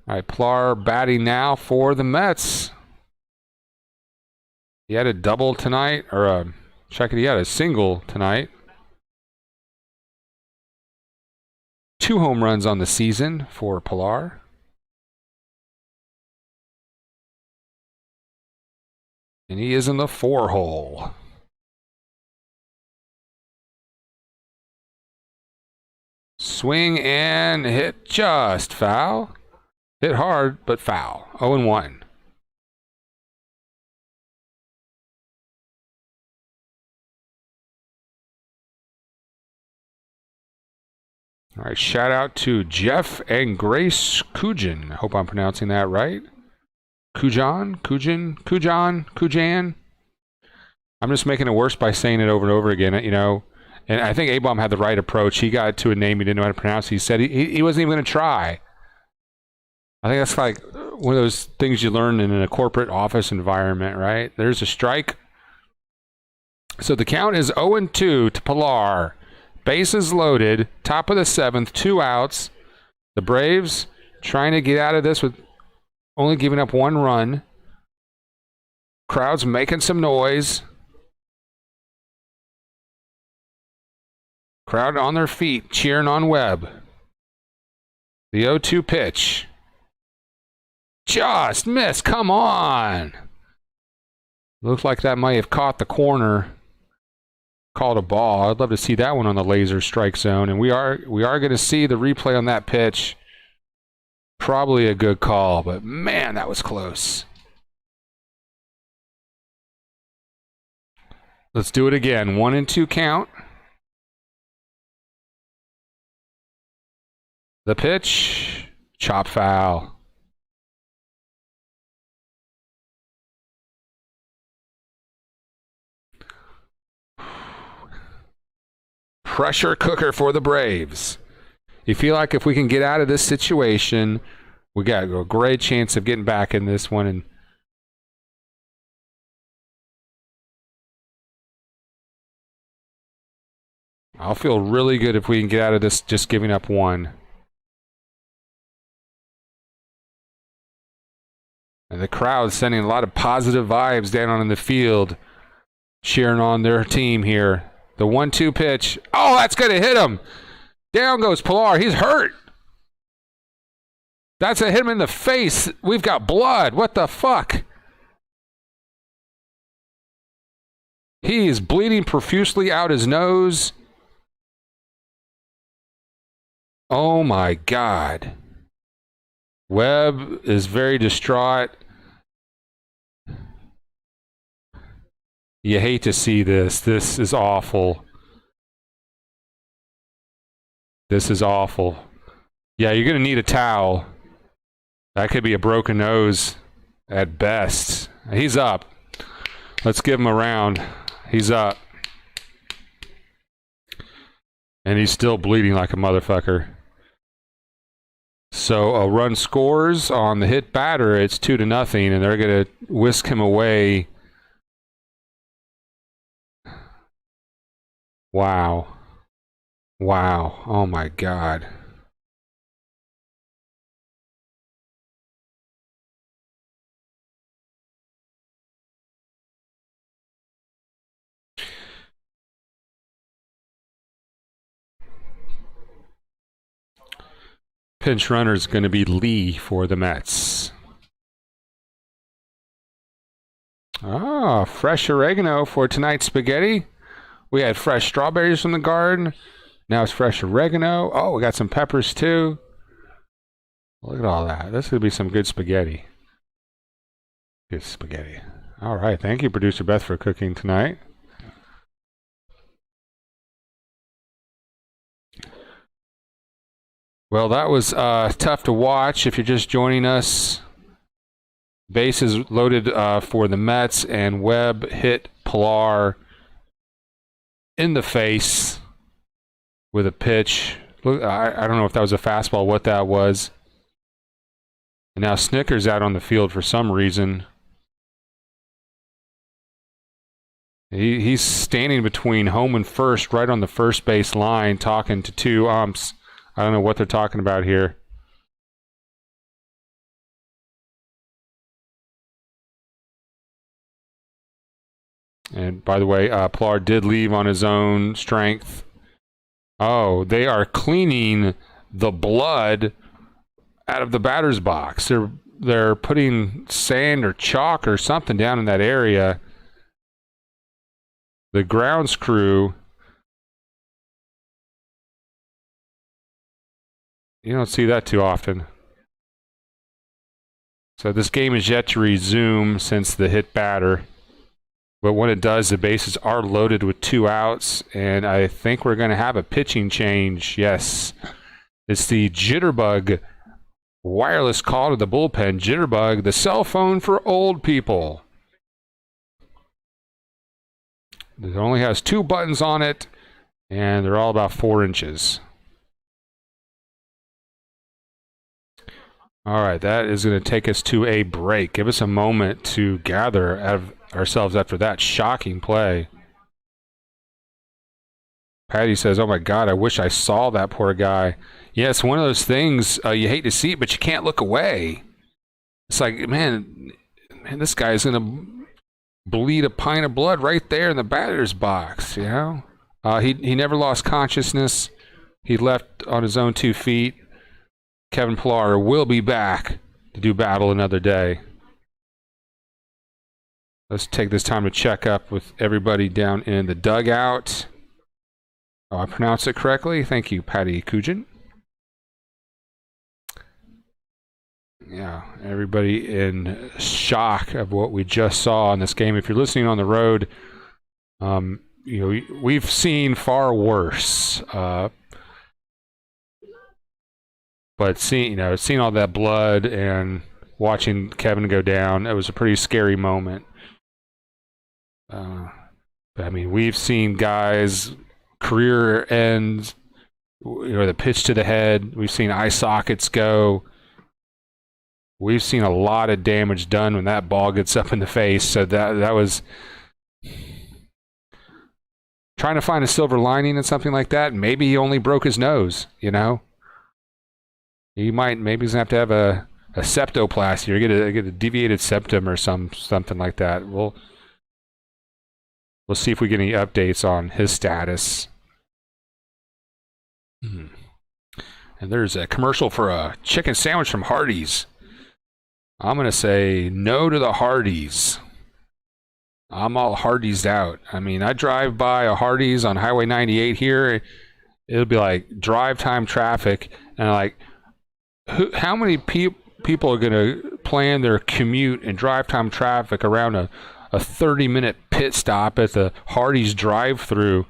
All right, Pilar batting now for the Mets. He had a double tonight, or he had a single tonight. 2 home runs on the season for Pilar. And he is in the 4 hole. Swing and hit, just foul. Hit hard, but foul. 0-1. All right, shout out to Jeff and Grace Kujan. I hope I'm pronouncing that right. Kujan. I'm just making it worse by saying it over and over again, you know. And I think A-Bomb had the right approach. He got to a name he didn't know how to pronounce. He said he wasn't even going to try. I think that's like one of those things you learn in a corporate office environment, right? There's a strike. So the count is 0-2 to Pilar. Bases loaded, top of the 7th, 2 outs. The Braves trying to get out of this with only giving up 1 run. Crowd's making some noise. Crowd on their feet, cheering on Webb. The 0-2 pitch. Just missed. Come on. Looks like that might have caught the corner. Called a ball. I'd love to see that one on the laser strike zone. And we are going to see the replay on that pitch. Probably a good call, but man, that was close. Let's do it again. 1-2 count. The pitch. Chop foul. Pressure cooker for the Braves. You feel like if we can get out of this situation, we got a great chance of getting back in this one. And I'll feel really good if we can get out of this just giving up 1. And the crowd sending a lot of positive vibes down on the field, cheering on their team here. The 1-2 pitch. Oh, that's going to hit him. Down goes Pilar. He's hurt. That's a hit him in the face. We've got blood. What the fuck? He is bleeding profusely out his nose. Oh my God. Webb is very distraught. You hate to see this. This is awful. This is awful. Yeah, you're going to need a towel. That could be a broken nose at best. He's up. Let's give him a round. He's up. And he's still bleeding like a motherfucker. So a run scores on the hit batter. It's 2-0, and they're going to whisk him away. Wow. Wow. Oh my God. Pinch runner is going to be Lee for the Mets. Ah, fresh oregano for tonight's spaghetti. We had fresh strawberries from the garden. Now it's fresh oregano. Oh, we got some peppers too. Look at all that. This could be some good spaghetti. Good spaghetti. All right. Thank you, Producer Beth, for cooking tonight. Well, that was tough to watch if you're just joining us. Bases loaded for the Mets, and Webb hit Pilar in the face with a pitch. Look, I don't know if that was a fastball, what that was. And now Snicker's out on the field for some reason. He's standing between home and first, right on the first base line, talking to 2 umps. I don't know what they're talking about here. And by the way, Pilar did leave on his own strength. Oh, they are cleaning the blood out of the batter's box. They're putting sand or chalk or something down in that area. The grounds crew, you don't see that too often. So this game is yet to resume since the hit batter. But when it does, the bases are loaded with 2 outs, and I think we're going to have a pitching change. Yes, it's the Jitterbug wireless call to the bullpen. Jitterbug, the cell phone for old people. It only has 2 buttons on it, and they're all about 4 inches. All right, that is going to take us to a break. Give us a moment to gather ourselves after that shocking play. Patty says, oh my God, I wish I saw that poor guy. Yeah, it's one of those things you hate to see it, but you can't look away. It's like, man, this guy is going to bleed a pint of blood right there in the batter's box, you know? He never lost consciousness. He left on his own 2 feet. Kevin Pilar will be back to do battle another day. Let's take this time to check up with everybody down in the dugout. Oh, I pronounced it correctly. Thank you, Patty Kujin. Yeah, everybody in shock of what we just saw in this game. If you're listening on the road, you know, we've seen far worse. But seeing all that blood and watching Kevin go down, it was a pretty scary moment. I mean, we've seen guys career end, the pitch to the head. We've seen eye sockets go. We've seen a lot of damage done when that ball gets up in the face. So that was trying to find a silver lining in something like that. Maybe he only broke his nose, maybe he's gonna have to have a septoplasty or get a deviated septum or something like that. We'll see if we get any updates on his status. And there's a commercial for a chicken sandwich from Hardee's. I'm gonna say no to the Hardee's. I'm all Hardee's out. I mean, I drive by a Hardee's on Highway 98 here. It'll be like drive time traffic, and like, how many people are going to plan their commute and drive time traffic around a 30-minute pit stop at the Hardee's drive-thru?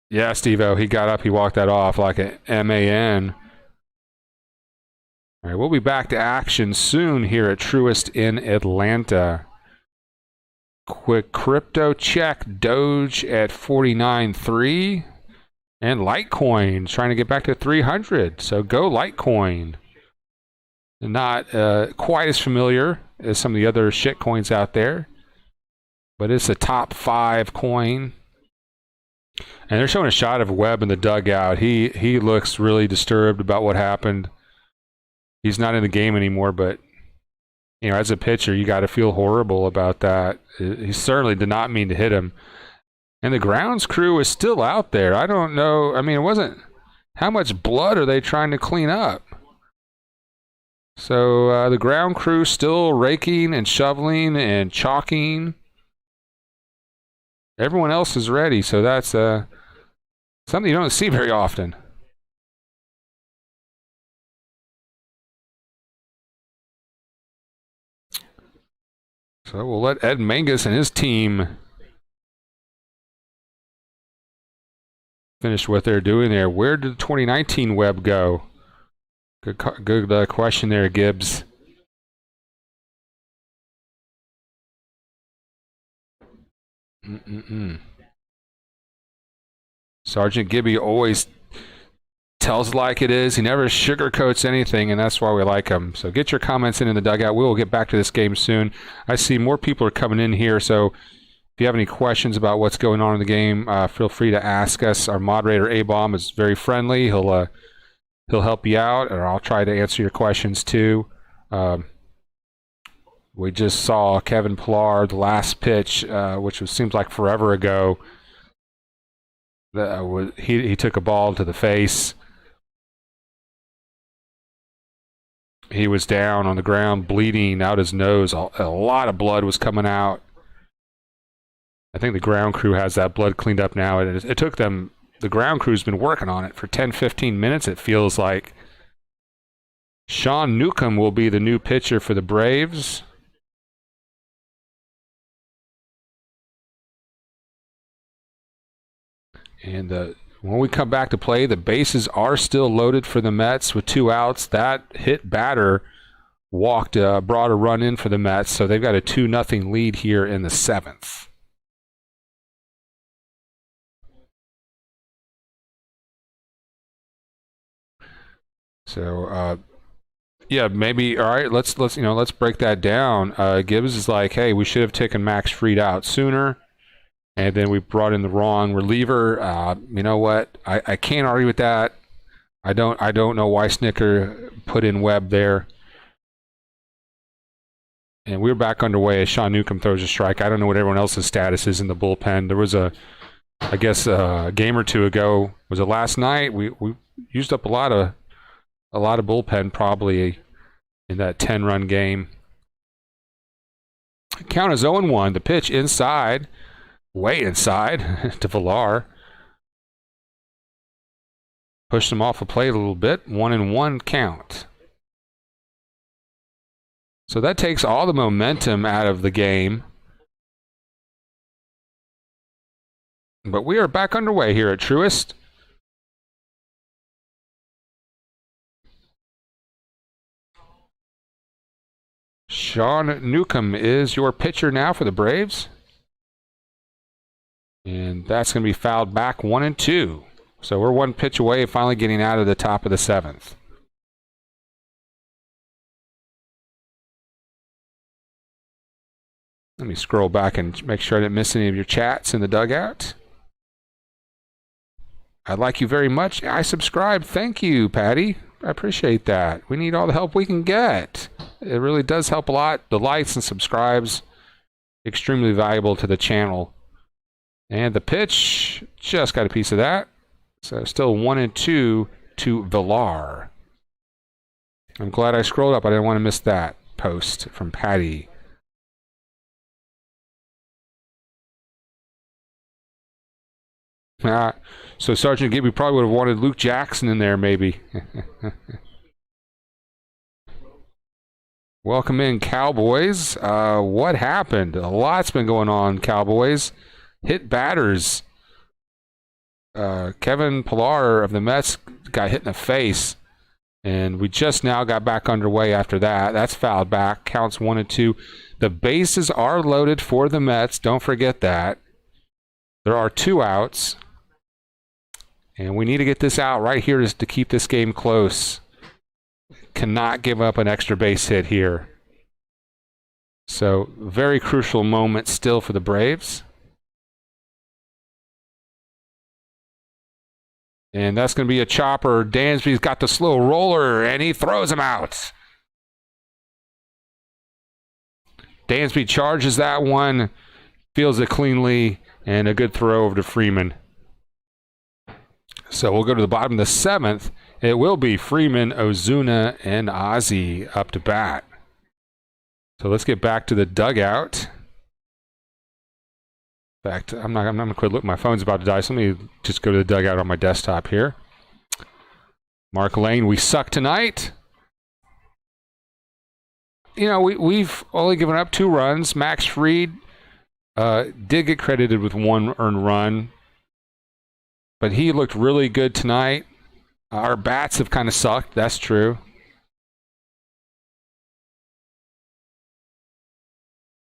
Yeah, Steve-O, he got up, he walked that off like a MAN. All right, we'll be back to action soon here at Truist in Atlanta. Quick crypto check. Doge at 49.3. And Litecoin trying to get back to 300. So go Litecoin. Not quite as familiar as some of the other shit coins out there, but it's a top 5 coin. And they're showing a shot of Webb in the dugout. He looks really disturbed about what happened. He's not in the game anymore, but as a pitcher, you got to feel horrible about that. He certainly did not mean to hit him. And the grounds crew is still out there. I don't know. I mean, it wasn't... How much blood are they trying to clean up? So the ground crew still raking and shoveling and chalking. Everyone else is ready, so that's something you don't see very often. So we'll let Ed Mangus and his team finish what they're doing there. Where did the 2019 Webb go? Good question there, Gibbs. Sergeant Gibby always tells it like it is. He never sugarcoats anything, and that's why we like him. So get your comments in the dugout. We will get back to this game soon. I see more people are coming in here, so if you have any questions about what's going on in the game, feel free to ask us. Our moderator, A-Bomb, is very friendly. He'll he'll help you out, or I'll try to answer your questions too. We just saw Kevin Pillar, the last pitch, which seems like forever ago. He took a ball to the face. He was down on the ground, bleeding out his nose. A lot of blood was coming out. I think the ground crew has that blood cleaned up now. It took them, the ground crew's been working on it for 10, 15 minutes, it feels like. Sean Newcomb will be the new pitcher for the Braves. And when we come back to play, the bases are still loaded for the Mets with 2 outs. That hit batter brought a run in for the Mets, so they've got a 2-0 lead here in the 7th. So, yeah, maybe, all right, let's break that down. Gibbs is like, hey, we should have taken Max Fried out sooner. And then we brought in the wrong reliever. You know what? I can't argue with that. I don't know why Snicker put in Webb there. And we're back underway as Sean Newcomb throws a strike. I don't know what everyone else's status is in the bullpen. There was I guess a game or two ago. Was it last night? We used up a lot of bullpen probably in that 10-run game. Count is 0-1. The pitch inside. Way inside to Villar. Pushed him off a plate a little bit. 1-1 count. So that takes all the momentum out of the game. But we are back underway here at Truist. Sean Newcomb is your pitcher now for the Braves. And that's going to be fouled back 1-2. So we're 1 pitch away of finally getting out of the top of the 7th. Let me scroll back and make sure I didn't miss any of your chats in the dugout. I'd like you very much. I subscribe. Thank you, Patty. I appreciate that. We need all the help we can get. It really does help a lot. The likes and subscribes, extremely valuable to the channel. And the pitch, just got a piece of that. So still 1-2 to Villar. I'm glad I scrolled up. I didn't want to miss that post from Patty. So Sergeant Gibby probably would have wanted Luke Jackson in there, maybe. Welcome in, Cowboys. What happened? A lot's been going on, Cowboys. Hit batters. Kevin Pillar of the Mets got hit in the face, and we just now got back underway after that. That's fouled back. Counts 1-2. The bases are loaded for the Mets. Don't forget that. There are 2 outs, and we need to get this out right here to keep this game close. Cannot give up an extra base hit here. So, very crucial moment still for the Braves. And that's going to be a chopper. Dansby's got the slow roller, and he throws him out. Dansby charges that one, feels it cleanly, and a good throw over to Freeman. So we'll go to the bottom of the 7th. It will be Freeman, Ozuna, and Ozzie up to bat. So let's get back to the dugout. In fact, I'm not going to quit looking. My phone's about to die, so let me just go to the dugout on my desktop here. Mark Lane, we suck tonight. You know, we've only given up 2 runs. Max Fried did get credited with 1 earned run, but he looked really good tonight. Our bats have kind of sucked. That's true.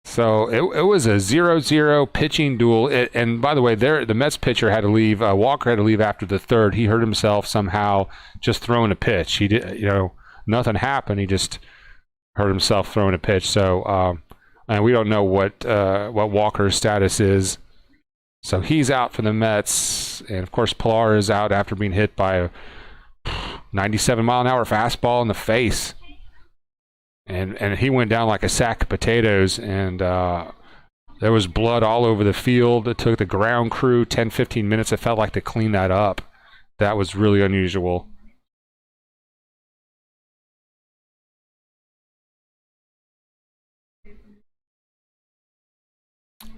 So it was a 0-0 pitching duel. And by the way, the Mets pitcher had to leave. Walker had to leave after the 3rd. He hurt himself somehow just throwing a pitch. He did, nothing happened. He just hurt himself throwing a pitch. So, and we don't know what Walker's status is. So he's out for the Mets. And of course, Pillar is out after being hit by 97-mile-an-hour fastball in the face. And he went down like a sack of potatoes, and there was blood all over the field. It took the ground crew 10, 15 minutes, it felt like, to clean that up. That was really unusual.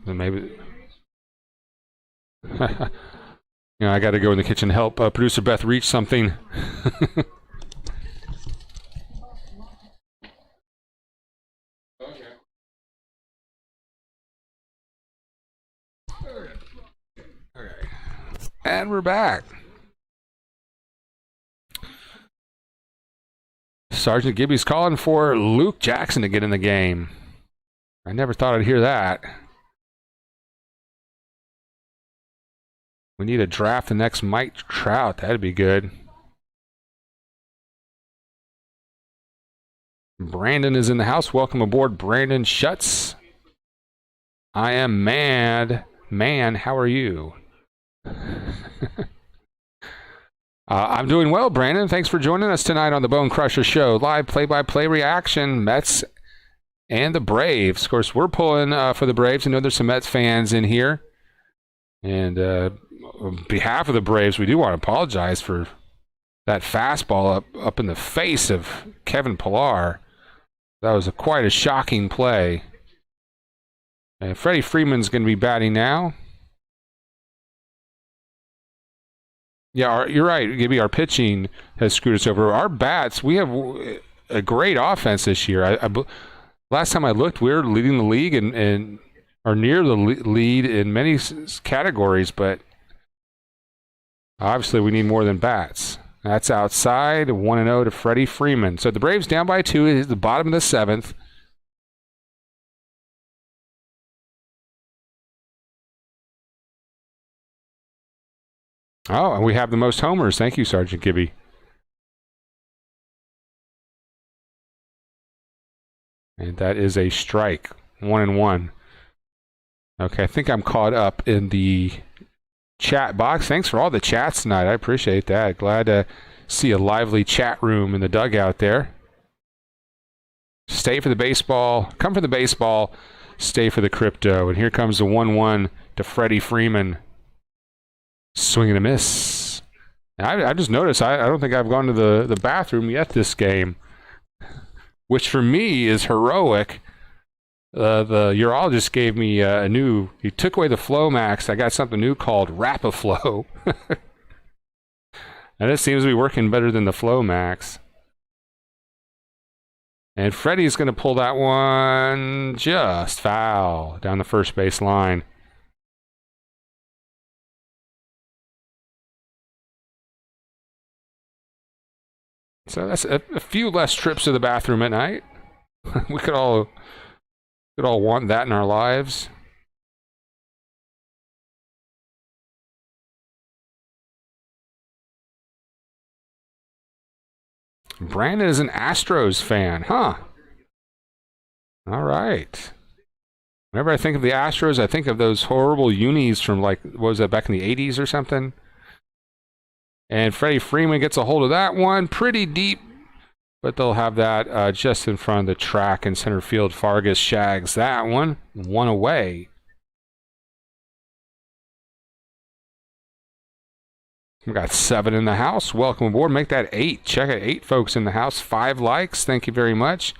And maybe... I got to go in the kitchen and help Producer Beth reach something. Okay. And we're back. Sergeant Gibby's calling for Luke Jackson to get in the game. I never thought I'd hear that. We need to draft the next Mike Trout. That'd be good. Brandon is in the house. Welcome aboard, Brandon Schutz. I am mad. Man, how are you? I'm doing well, Brandon. Thanks for joining us tonight on the Bone Crusher Show. Live play-by-play reaction, Mets and the Braves. Of course, we're pulling for the Braves. I know there's some Mets fans in here. And on behalf of the Braves, we do want to apologize for that fastball up in the face of Kevin Pillar. That was quite a shocking play. And Freddie Freeman's going to be batting now. Yeah, you're right, Gibby. Our pitching has screwed us over. Our bats, we have a great offense this year. Last time I looked, we were leading the league and are near the lead in many categories, but obviously we need more than bats. That's outside, 1-0 to Freddie Freeman. So the Braves down by 2 is the bottom of the 7th. Oh, and we have the most homers. Thank you, Sergeant Gibby. And that is a strike. 1-1. Okay, I think I'm caught up in the chat box. Thanks for all the chats tonight. I appreciate that. Glad to see a lively chat room in the dugout there. Stay for the baseball. Come for the baseball. Stay for the crypto. And here comes the 1-1 to Freddie Freeman. Swing and a miss. I just noticed I don't think I've gone to the bathroom yet this game, which for me is heroic. The urologist gave me he took away the Flomax. I got something new called Rapaflow. And it seems to be working better than the Flomax. And Freddie's going to pull that one just foul down the first base line. So that's a few less trips to the bathroom at night. We could all want that in our lives. Brandon is an Astros fan, huh? All right. Whenever I think of the Astros, I think of those horrible unis from, like, what was that, back in the 80s or something? And Freddie Freeman gets a hold of that one pretty deep, but they'll have that just in front of the track in center field. Fargas shags that one away. We got 7 in the house. Welcome aboard. Make that 8. Check it. 8 folks in the house. 5 likes. Thank you very much.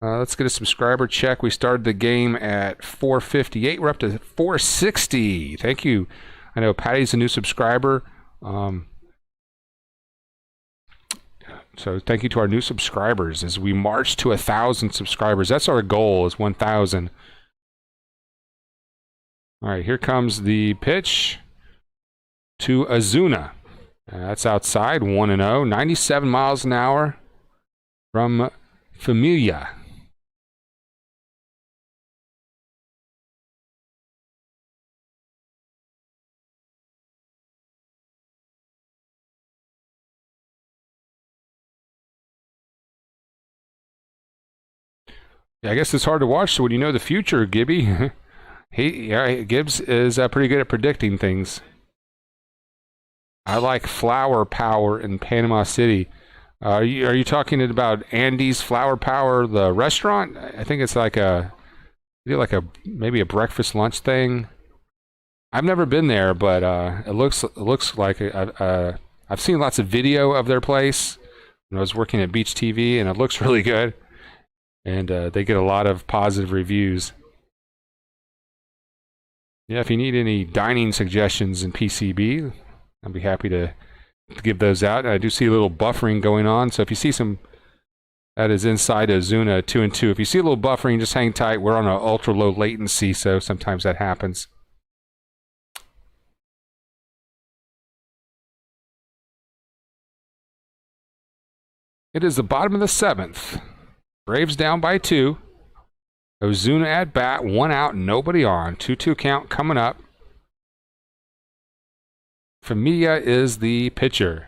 Let's get a subscriber check. We started the game at 458. We're up to 460. Thank you. I know Patty's a new subscriber. So thank you to our new subscribers as we march to 1,000 subscribers. That's our goal, is 1,000. All right, here comes the pitch to Azuna. That's outside, 1-0. 97 miles an hour from Familia. Yeah, I guess it's hard to watch, so when you know the future, Gibby, Gibbs is pretty good at predicting things. I like Flower Power in Panama City. Are you talking about Andy's Flower Power, the restaurant? I think it's like maybe a breakfast lunch thing. I've never been there, but it looks like I've seen lots of video of their place when I was working at Beach TV, and it looks really good. And they get a lot of positive reviews. Yeah, if you need any dining suggestions in PCB, I'd be happy to give those out. And I do see a little buffering going on, so if you see some, that is inside Ozuna 2 and 2. If you see a little buffering, just hang tight. We're on an ultra low latency, so sometimes that happens. It is the bottom of the 7th. Braves down by 2. Ozuna at bat, 1 out, nobody on. 2-2 count coming up. Familia is the pitcher.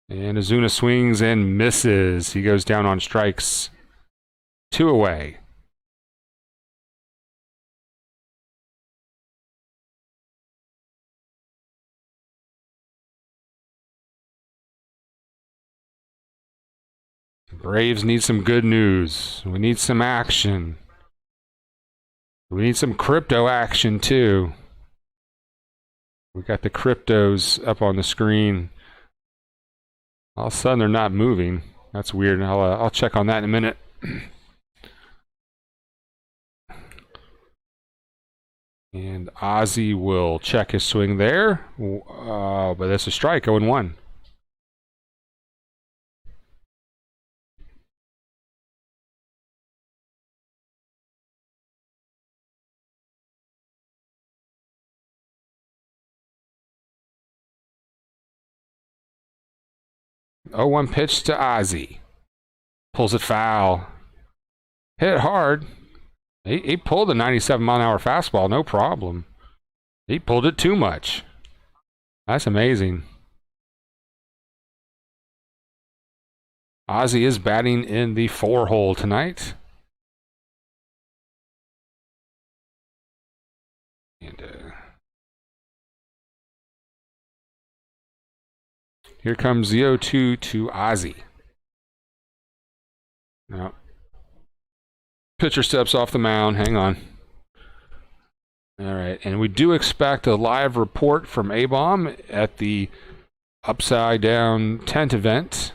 And Ozuna swings and misses. He goes down on strikes. 2 away. Braves need some good news. We need some action. We need some crypto action too. We got the cryptos up on the screen. All of a sudden they're not moving. That's weird. I'll check on that in a minute. And Ozzy will check his swing there. But that's a strike, 0-1. Oh, 1 pitch to Ozzy. Pulls it foul. Hit hard. He pulled a 97-mile-an-hour fastball, no problem. He pulled it too much. That's amazing. Ozzy is batting in the 4-hole tonight. And here comes the 0-2 to Ozzy. Now, pitcher steps off the mound. Hang on. All right, and we do expect a live report from A-Bomb at the Upside Down tent event.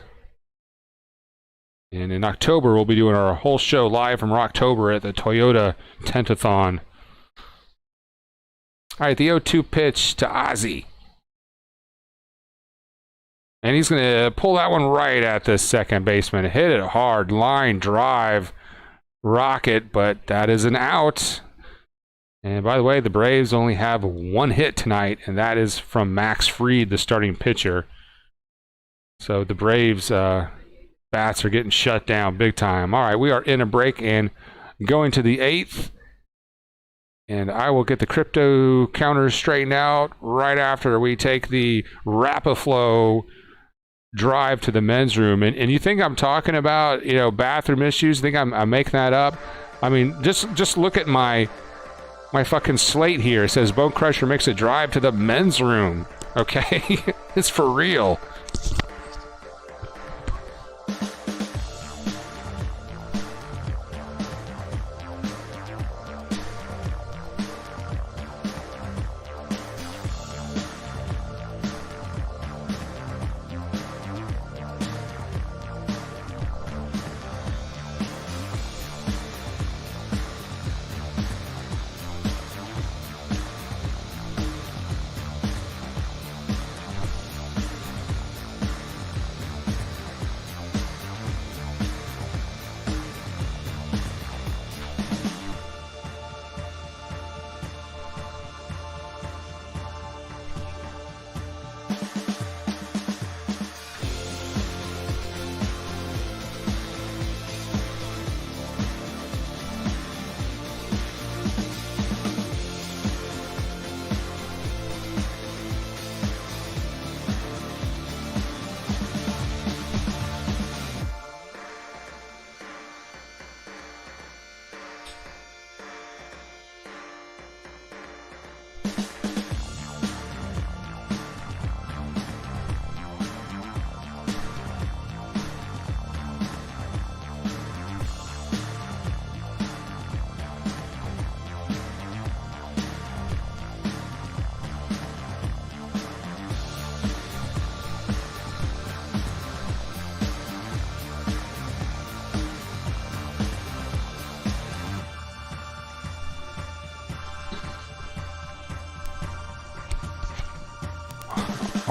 And in October, we'll be doing our whole show live from October at the Toyota Tentathon. All right, the 0-2 pitch to Ozzy. And he's going to pull that one right at the second baseman. Hit it hard, line drive, rocket, but that is an out. And by the way, the Braves only have 1 hit tonight, and that is from Max Fried, the starting pitcher. So the Braves bats are getting shut down big time. All right, we are in a break and going to the 8th. And I will get the crypto counters straightened out right after we take the Rapaflow drive to the men's room. And you think I'm talking about, bathroom issues? You think I'm making that up? I mean, just look at my fucking slate here. It says Bone Crusher makes a drive to the men's room. Okay? It's for real.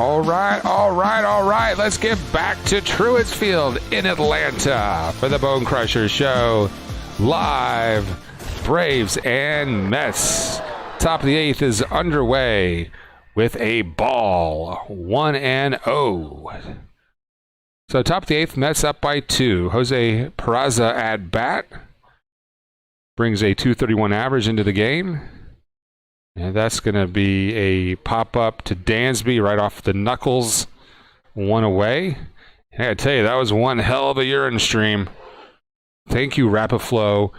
All right. Let's get back to Truist Field in Atlanta for the Bone Crusher Show. Live, Braves and Mets. Top of the 8th is underway with a ball, 1-0. So top of the 8th, Mets up by 2. Jose Peraza at bat. Brings a .231 average into the game. And that's going to be a pop-up to Dansby right off the knuckles. 1 away. And I got to tell you, that was one hell of a urine stream. Thank you, Rapid-Flo.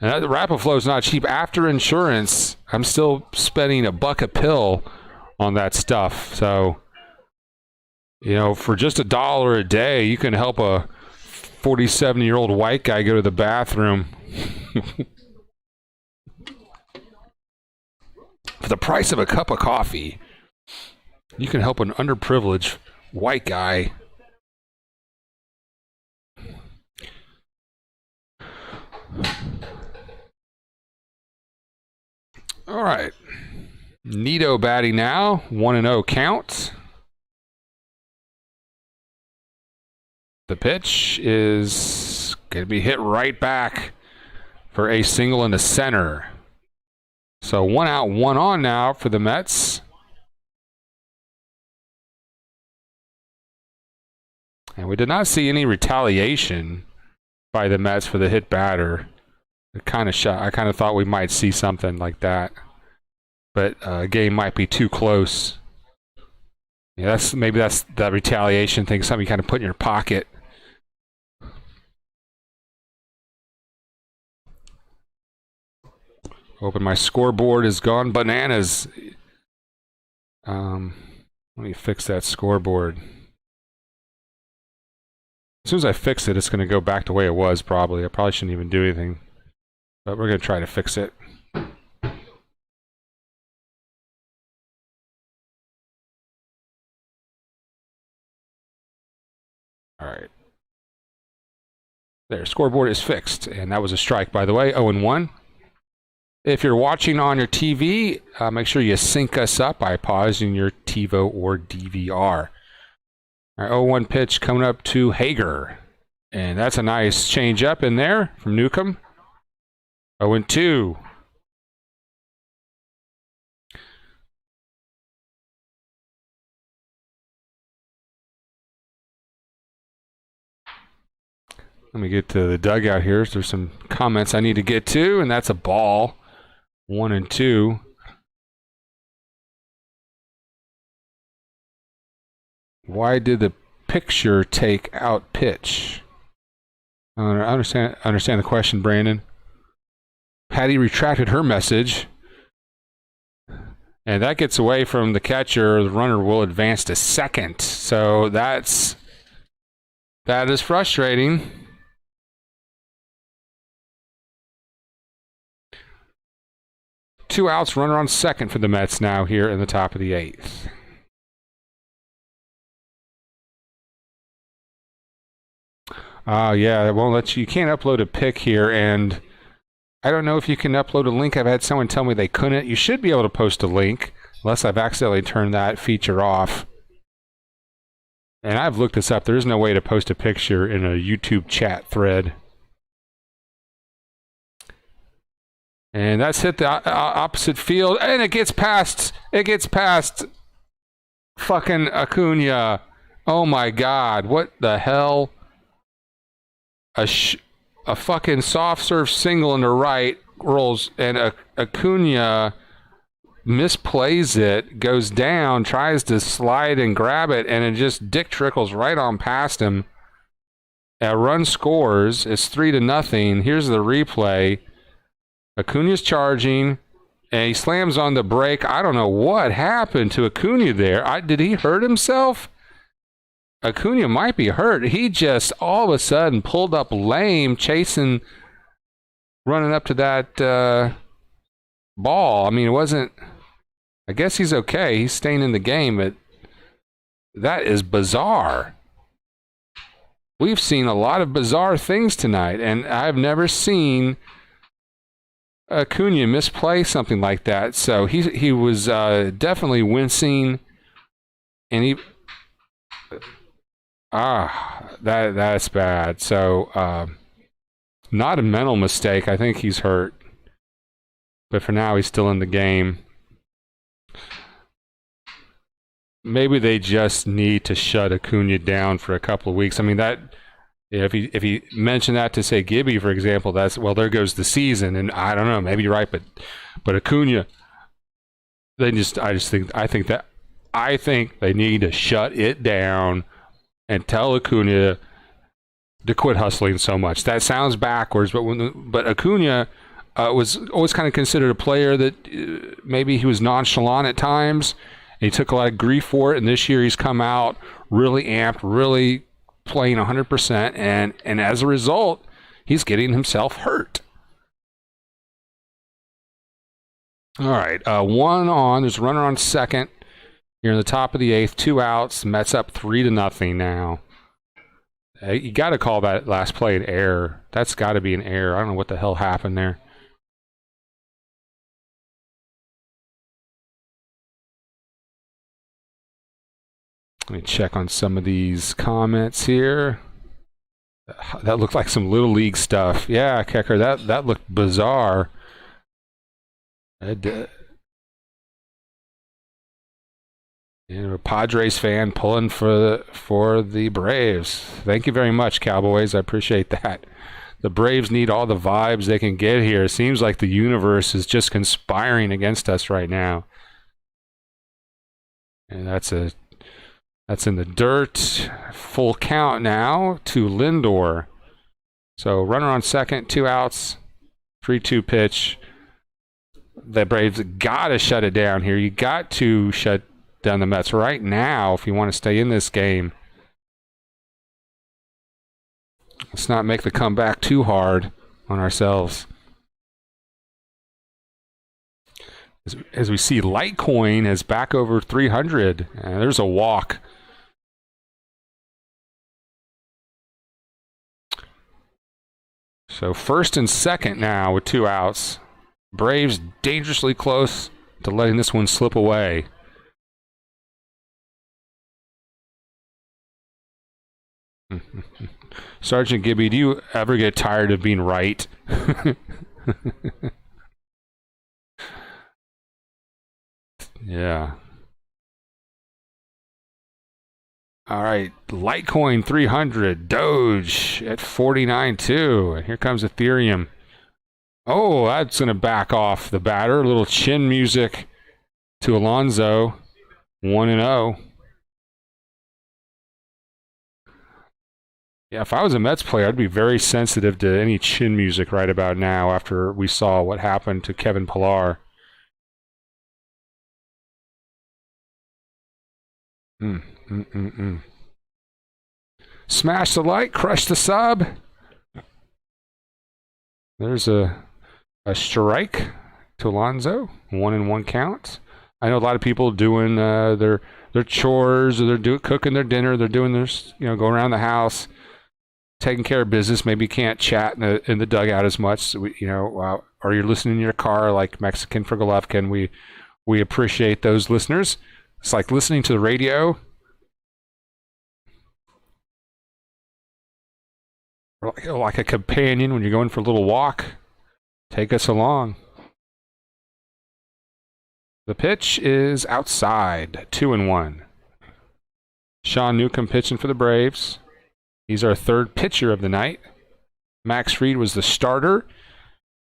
And Rapid-Flo is not cheap. After insurance, I'm still spending $1 a pill on that stuff. So, you know, for just $1 a day, you can help a 47-year-old white guy go to the bathroom. For the price of a cup of coffee, you can help an underprivileged white guy. All right. Nito batting now. 1-0 count. The pitch is going to be hit right back for a single in the center. So 1 out, 1 on now for the Mets. And we did not see any retaliation by the Mets for the hit batter. I kind of thought we might see something like that. But game might be too close. Yeah, maybe that's that retaliation thing, something you kind of put in your pocket. Open, my scoreboard is gone bananas. Let me fix that scoreboard. As soon as I fix it, it's going to go back the way it was, probably. I probably shouldn't even do anything. But we're going to try to fix it. All right. There, scoreboard is fixed. And that was a strike, by the way. 0-1. If you're watching on your TV, make sure you sync us up by pausing your TiVo or DVR. All right, 0-1 pitch coming up to Hager. And that's a nice change up in there from Newcomb. 0-2. Let me get to the dugout here. There's some comments I need to get to, and that's a ball. 1-2. Why did the picture take out pitch? I don't understand the question, Brandon. Patty retracted her message. And that gets away from the catcher. The runner will advance to second. So that is frustrating. Two outs, runner on second for the Mets now here in the top of the 8th. Yeah, it won't let you. You can't upload a pic here, and I don't know if you can upload a link. I've had someone tell me they couldn't. You should be able to post a link, unless I've accidentally turned that feature off. And I've looked this up. There is no way to post a picture in a YouTube chat thread. And that's hit the opposite field, and it gets past fucking Acuna. Oh my God, what the hell? A fucking soft serve single in the right rolls, and Acuna misplays it, goes down, tries to slide and grab it, and it just dick trickles right on past him. A run scores. It's 3-0. Here's the replay. Acuna's charging, and he slams on the brake. I don't know what happened to Acuna there. Did he hurt himself? Acuna might be hurt. He just all of a sudden pulled up lame, running up to that ball. I mean, it wasn't... I guess he's okay. He's staying in the game, but that is bizarre. We've seen a lot of bizarre things tonight, and I've never seen Acuna misplay something like that. So he was definitely wincing. And he that's bad. So not a mental mistake. I think he's hurt, but for now he's still in the game. Maybe they just need to shut Acuna down for a couple of weeks. I mean, that if he mentioned that to say Gibby, for example, that's, well, there goes the season. And I don't know, maybe you're right, but Acuna, I think they need to shut it down and tell Acuna to quit hustling so much. That sounds backwards, but Acuna was always kind of considered a player that maybe he was nonchalant at times. He took a lot of grief for it, and this year he's come out really amped, really playing 100%, and as a result, he's getting himself hurt. All right, one on. There's a runner on second. You're in the top of the eighth, 2 outs. Mets up 3-0 now. You got to call that last play an error. That's got to be an error. I don't know what the hell happened there. Let me check on some of these comments here. That looked like some Little League stuff. Yeah, Kecker, that looked bizarre. And a Padres fan pulling for the Braves. Thank you very much, Cowboys. I appreciate that. The Braves need all the vibes they can get here. It seems like the universe is just conspiring against us right now. And that's in the dirt. Full count now to Lindor. So runner on second, 2 outs, 3-2 pitch. The Braves got to shut it down here. You got to shut down the Mets right now if you want to stay in this game. Let's not make the comeback too hard on ourselves. As we see, Litecoin is back over 300. And there's a walk. So first and second now with 2 outs. Braves dangerously close to letting this one slip away. Sergeant Gibby, do you ever get tired of being right? Yeah. All right, Litecoin 300, Doge at 49.2. And here comes Ethereum. Oh, that's going to back off the batter. A little chin music to Alonso. 1-0. Yeah, if I was a Mets player, I'd be very sensitive to any chin music right about now after we saw what happened to Kevin Pillar. Smash the like, crush the sub. There's a strike to Alonso. 1-1 count. I know a lot of people doing their chores, or they're cooking their dinner. They're doing their, going around the house, taking care of business. Maybe you can't chat in the dugout as much. So or you're listening in your car like Mexican for Golovkin. We appreciate those listeners. It's like listening to the radio. Or like a companion when you're going for a little walk. Take us along. The pitch is outside. 2-1. Sean Newcomb pitching for the Braves. He's our third pitcher of the night. Max Fried was the starter.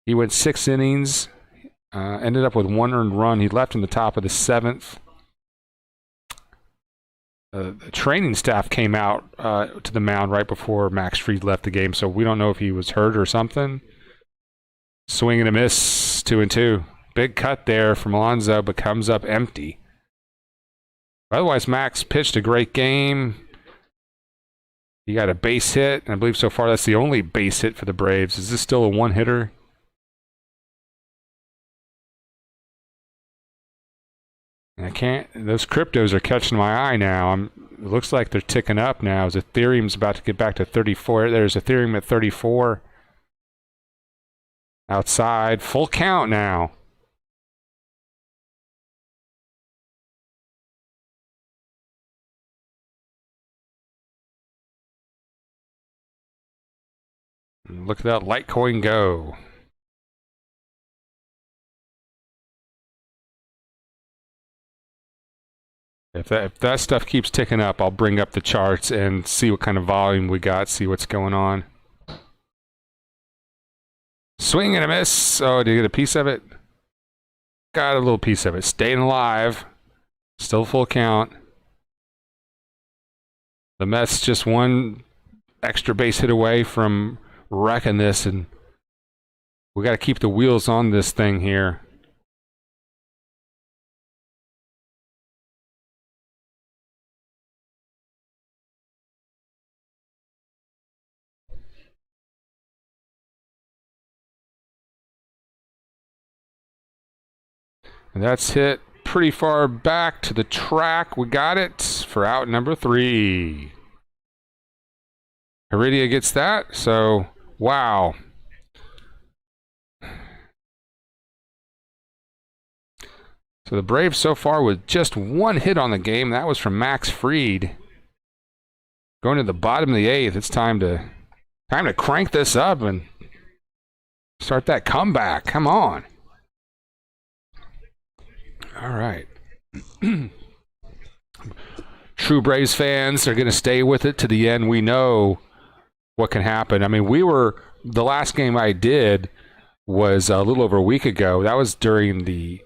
He went 6 innings. Ended up with 1 earned run. He left in the top of the 7th. The training staff came out to the mound right before Max Fried left the game, so we don't know if he was hurt or something. Swing and a miss, 2-2. Big cut there from Alonso, but comes up empty. Otherwise, Max pitched a great game. He got a base hit, and I believe so far that's the only base hit for the Braves. Is this still a one-hitter? Those cryptos are catching my eye now. It looks like they're ticking up now as Ethereum's about to get back to 34. There's Ethereum at 34. Outside, full count now. Look at that Litecoin go. If that stuff keeps ticking up, I'll bring up the charts and see what kind of volume we got, see what's going on. Swing and a miss. Oh, did you get a piece of it? Got a little piece of it. Staying alive. Still full count. The Mets just one extra base hit away from wrecking this, and we got to keep the wheels on this thing here. And that's hit pretty far back to the track. We got it for out number 3. Heredia gets that, so wow. So the Braves so far with just one hit on the game. That was from Max Fried. Going to the bottom of the 8th. It's time to crank this up and start that comeback. Come on. All right. True Braves fans are going to stay with it to the end. We know what can happen. I mean, the last game I did was a little over a week ago. That was it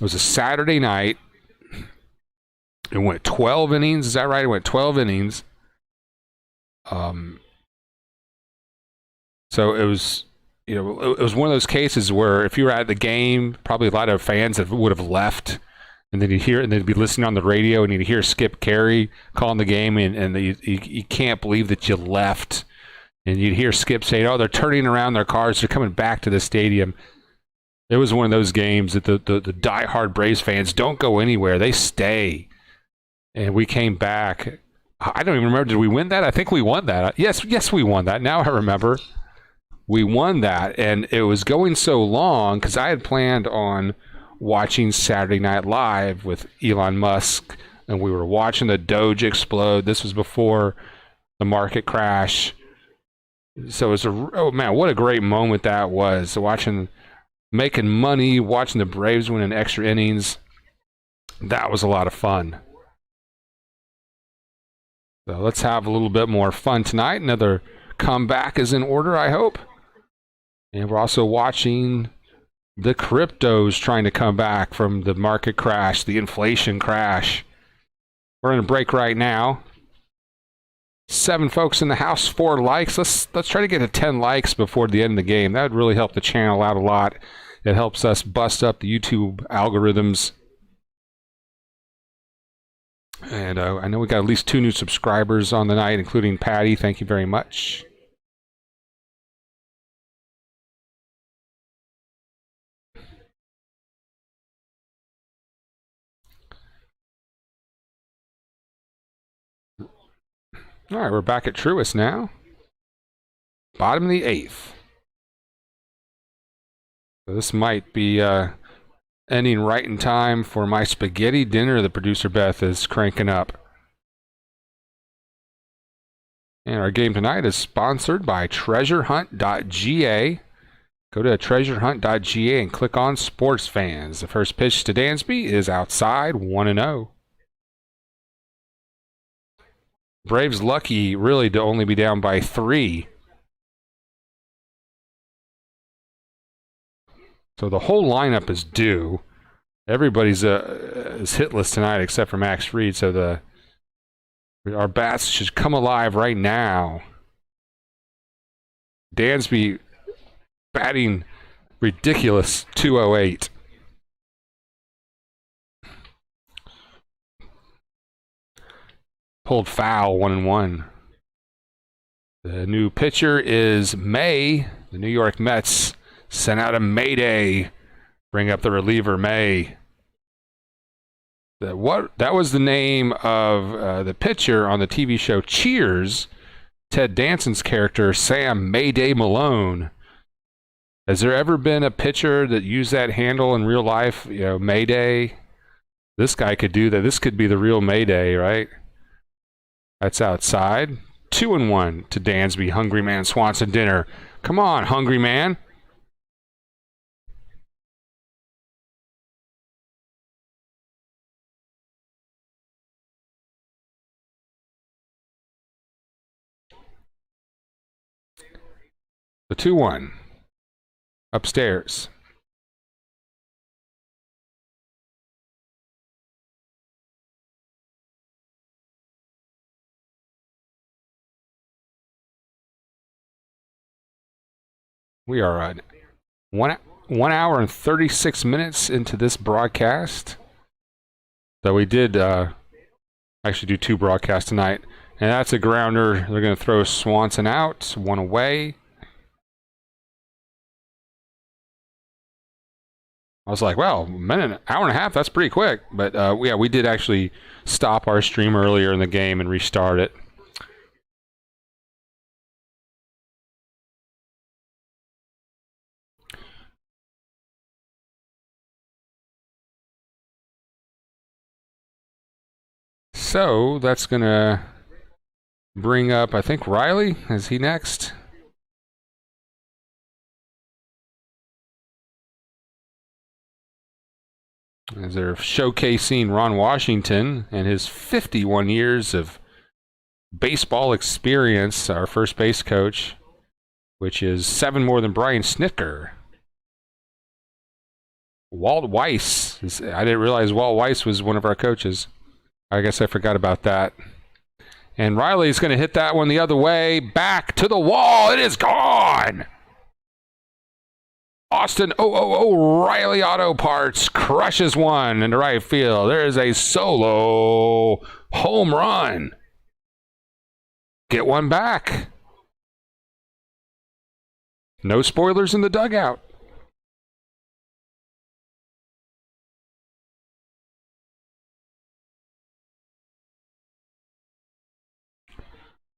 was a Saturday night. It went 12 innings. Is that right? It went 12 innings. So it was, it was one of those cases where if you were at the game, probably a lot of fans would have left, and then they'd be listening on the radio, and you'd hear Skip Carey calling the game, and you can't believe that you left, and you'd hear Skip saying, "Oh, they're turning around their cars, they're coming back to the stadium." It was one of those games that the diehard Braves fans don't go anywhere; they stay, and we came back. I don't even remember. Did we win that? I think we won that. Yes, we won that. Now I remember. We won that, and it was going so long because I had planned on watching Saturday Night Live with Elon Musk, and we were watching the Doge explode. This was before the market crash. So it was oh man, what a great moment that was. So making money, watching the Braves win in extra innings. That was a lot of fun. So let's have a little bit more fun tonight. Another comeback is in order, I hope. And we're also watching the cryptos trying to come back from the market crash, the inflation crash. We're in a break right now. 7 folks in the house, 4 likes. Let's try to get to 10 likes before the end of the game. That would really help the channel out a lot. It helps us bust up the YouTube algorithms. And I know we got at least 2 new subscribers on the night, including Patty. Thank you very much. All right, we're back at Truist now. Bottom of the 8th. So this might be ending right in time for my spaghetti dinner that producer Beth is cranking up. And our game tonight is sponsored by treasurehunt.ga. Go to treasurehunt.ga and click on Sports Fans. The first pitch to Dansby is outside, 1-0. Braves lucky, really, to only be down by 3. So the whole lineup is due. Everybody's is hitless tonight except for Max Fried. So our bats should come alive right now. Dansby batting ridiculous 208. Pulled foul 1-1. The new pitcher is May. The New York Mets sent out a Mayday. Bring up the reliever, May. That was the name of the pitcher on the TV show Cheers. Ted Danson's character, Sam Mayday Malone. Has there ever been a pitcher that used that handle in real life? Mayday. This guy could do that. This could be the real Mayday, right? That's outside. 2-1 to Dansby. Hungry Man Swanson dinner Come on, hungry man. The 2-1. Upstairs. We are at 1 hour and 36 minutes into this broadcast. So we did actually do 2 broadcasts tonight. And that's a grounder. They're going to throw Swanson out. 1 away. I was like, well, minute, hour and a half, that's pretty quick. But yeah, we did actually stop our stream earlier in the game and restart it. So that's going to bring up, I think, Riley. Is he next? As they're showcasing Ron Washington and his 51 years of baseball experience, our first base coach, which is 7 more than Brian Snitker. Walt Weiss. I didn't realize Walt Weiss was one of our coaches. I guess I forgot about that. And Riley's going to hit that one the other way. Back to the wall. It is gone. Austin Riley Auto Parts crushes one into right field. There is a solo home run. Get one back. No spoilers in the dugout.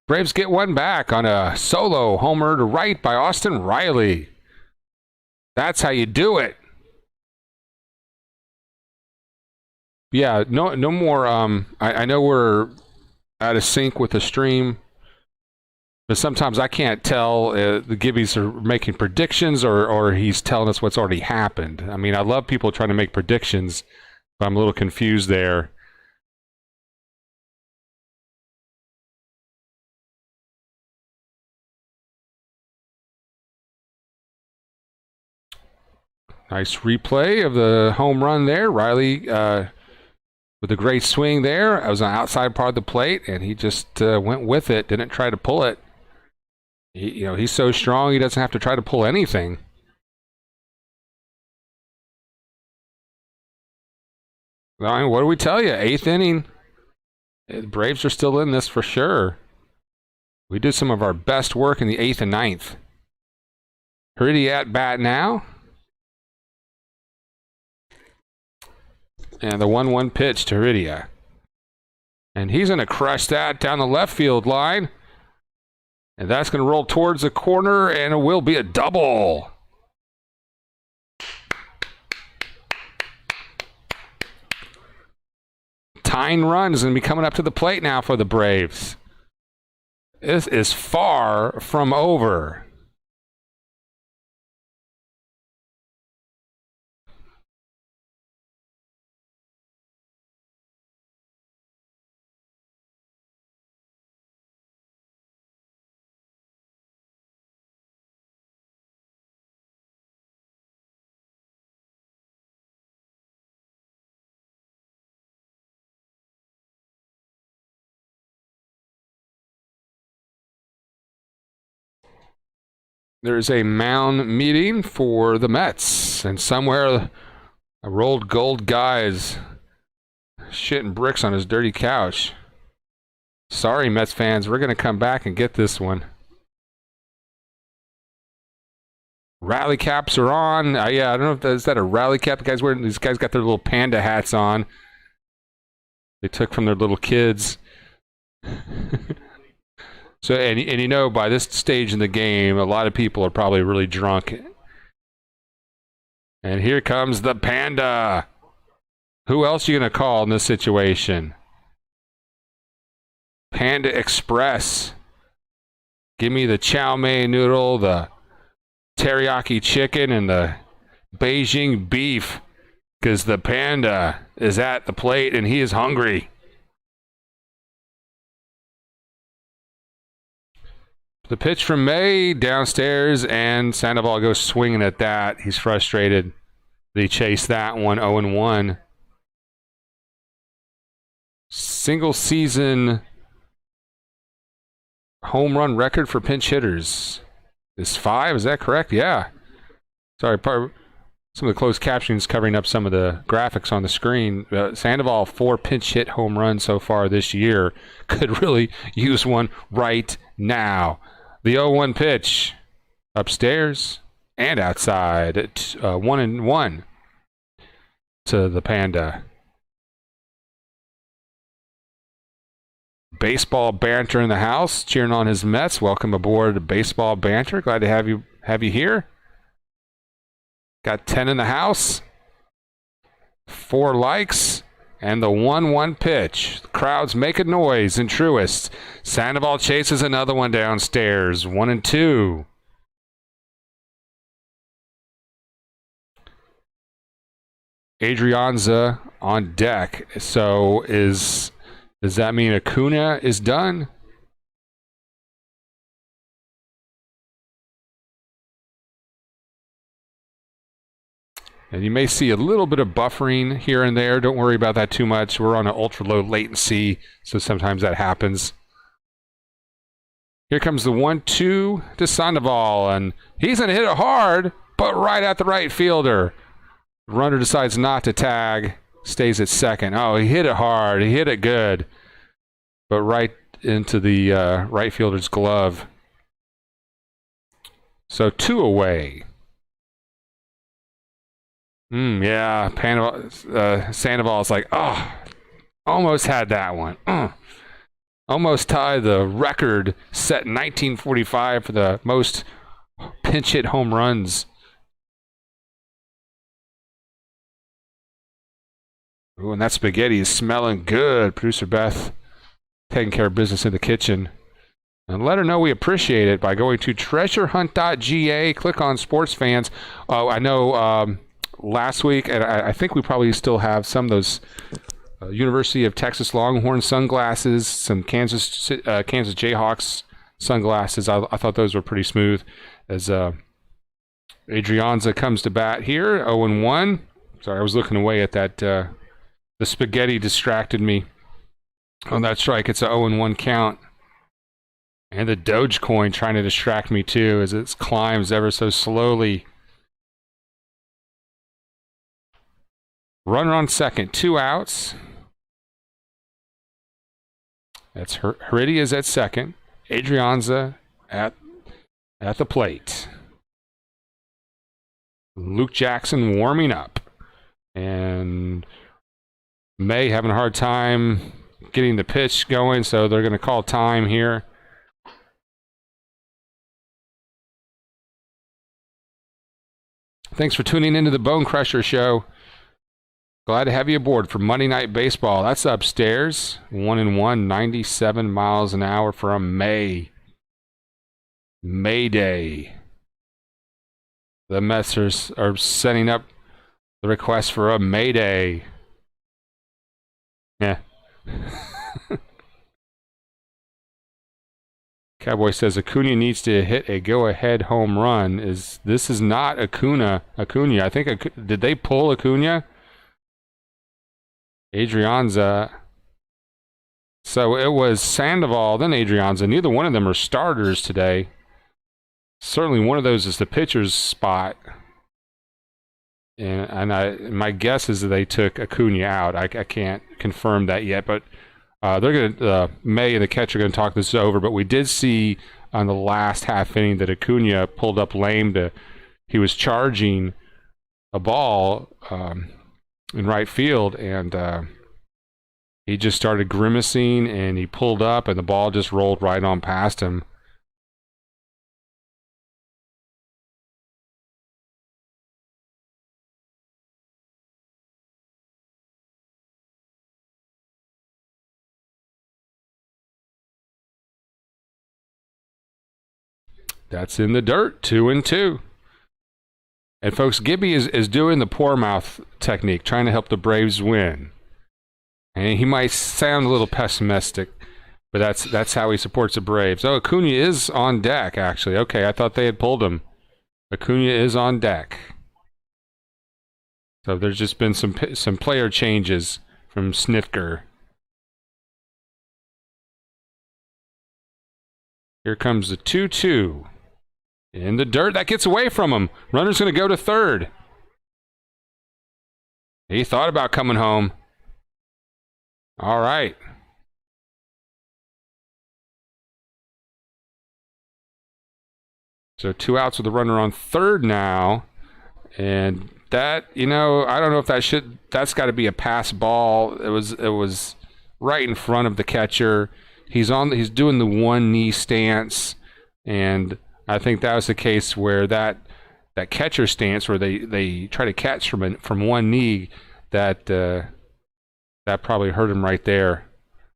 Braves get one back on a solo homer to right by Austin Riley. That's how you do it. Yeah, no more. I know we're out of sync with the stream, but sometimes I can't tell the Gibbies are making predictions or he's telling us what's already happened. I mean, I love people trying to make predictions, but I'm a little confused there. Nice replay of the home run there. Riley with a great swing there. I was on the outside part of the plate, and he just went with it, didn't try to pull it. He's so strong, he doesn't have to try to pull anything. I mean, what do we tell you? 8th inning. The Braves are still in this for sure. We did some of our best work in the 8th and 9th. Hurdy at bat now. And the 1-1 pitch to Heredia. And he's going to crush that down the left field line. And that's going to roll towards the corner, and it will be a double. Tying run is going to be coming up to the plate now for the Braves. This is far from over. There's a mound meeting for the Mets, and somewhere a rolled gold guy's shitting bricks on his dirty couch. Sorry, Mets fans, we're going to come back and get this one. Rally caps are on. Yeah, I don't know if is that a rally cap. These guys got their little panda hats on. They took from their little kids. So, and by this stage in the game, a lot of people are probably really drunk. And here comes the panda. Who else are you going to call in this situation? Panda Express. Give me the chow mein noodle, the teriyaki chicken and the Beijing beef because the panda is at the plate and he is hungry. The pitch from May downstairs, and Sandoval goes swinging at that. He's frustrated. He chased that one 0-1. Single season home run record for pinch hitters is 5. Is that correct? Yeah. Sorry, some of the closed captions covering up some of the graphics on the screen. Sandoval 4 pinch hit home runs so far this year. Could really use one right now. The 0-1 pitch upstairs and outside at 1-1 to the Panda. Baseball banter in the house, cheering on his Mets. Welcome aboard Baseball Banter. Glad to have you here. Got 10 in the house, 4 likes, and the 1-1 pitch. The crowd's making noise in Truist. Sandoval chases another one downstairs, 1-2. Adrianza on deck. So does that mean Acuna is done? And you may see a little bit of buffering here and there. Don't worry about that too much. We're on an ultra-low latency, so sometimes that happens. Here comes the 1-2 to Sandoval, and he's going to hit it hard, but right at the right fielder. The runner decides not to tag, stays at second. Oh, he hit it hard. He hit it good, but right into the right fielder's glove. So 2 away. Yeah, Sandoval's like, oh, almost had that one. Almost tied the record set in 1945 for the most pinch hit home runs. Ooh, and that spaghetti is smelling good. Producer Beth taking care of business in the kitchen. And let her know we appreciate it by going to treasurehunt.ga. Click on sports fans. Oh, I know last week, and I think we probably still have some of those University of Texas Longhorn sunglasses, some Kansas Jayhawks sunglasses. I thought those were pretty smooth. As Adrianza comes to bat here, 0-1. Sorry, I was looking away at that. The spaghetti distracted me on that strike. It's a 0-1 count. And the Doge coin trying to distract me too as it climbs ever so slowly. Runner on second, 2 outs. That's Heredia's at second. Adrianza at the plate. Luke Jackson warming up. And May having a hard time getting the pitch going, so they're going to call time here. Thanks for tuning into the Bone Crusher Show. Glad to have you aboard for Monday Night Baseball. That's upstairs. 1-1, 97 miles an hour from May. May Day. The Mets are setting up the request for a May Day. Yeah. Cowboy says Acuna needs to hit a go-ahead home run. This is not Acuna. I think did they pull Acuna? Adrianza. So it was Sandoval, then Adrianza. Neither one of them are starters today. Certainly one of those is the pitcher's spot. And my guess is that they took Acuna out. I can't confirm that yet, but they're going to May and the catcher are going to talk this over. But we did see on the last half inning that Acuna pulled up lame. He was charging a ball in right field, and he just started grimacing, and he pulled up, and the ball just rolled right on past him. That's in the dirt, 2-2. And folks, Gibby is doing the poor mouth technique, trying to help the Braves win. And he might sound a little pessimistic, but that's how he supports the Braves. Oh, Acuna is on deck, actually. Okay, I thought they had pulled him. Acuna is on deck. So there's just been some player changes from Snitker. Here comes the 2-2. In the dirt, that gets away from him. Runner's going to go to third. He thought about coming home. All right. So 2 outs with the runner on third now. And that, I don't know if that's got to be a pass ball. It was right in front of the catcher. He's doing the one knee stance, and I think that was the case where that catcher stance where they try to catch from one knee, that probably hurt him right there.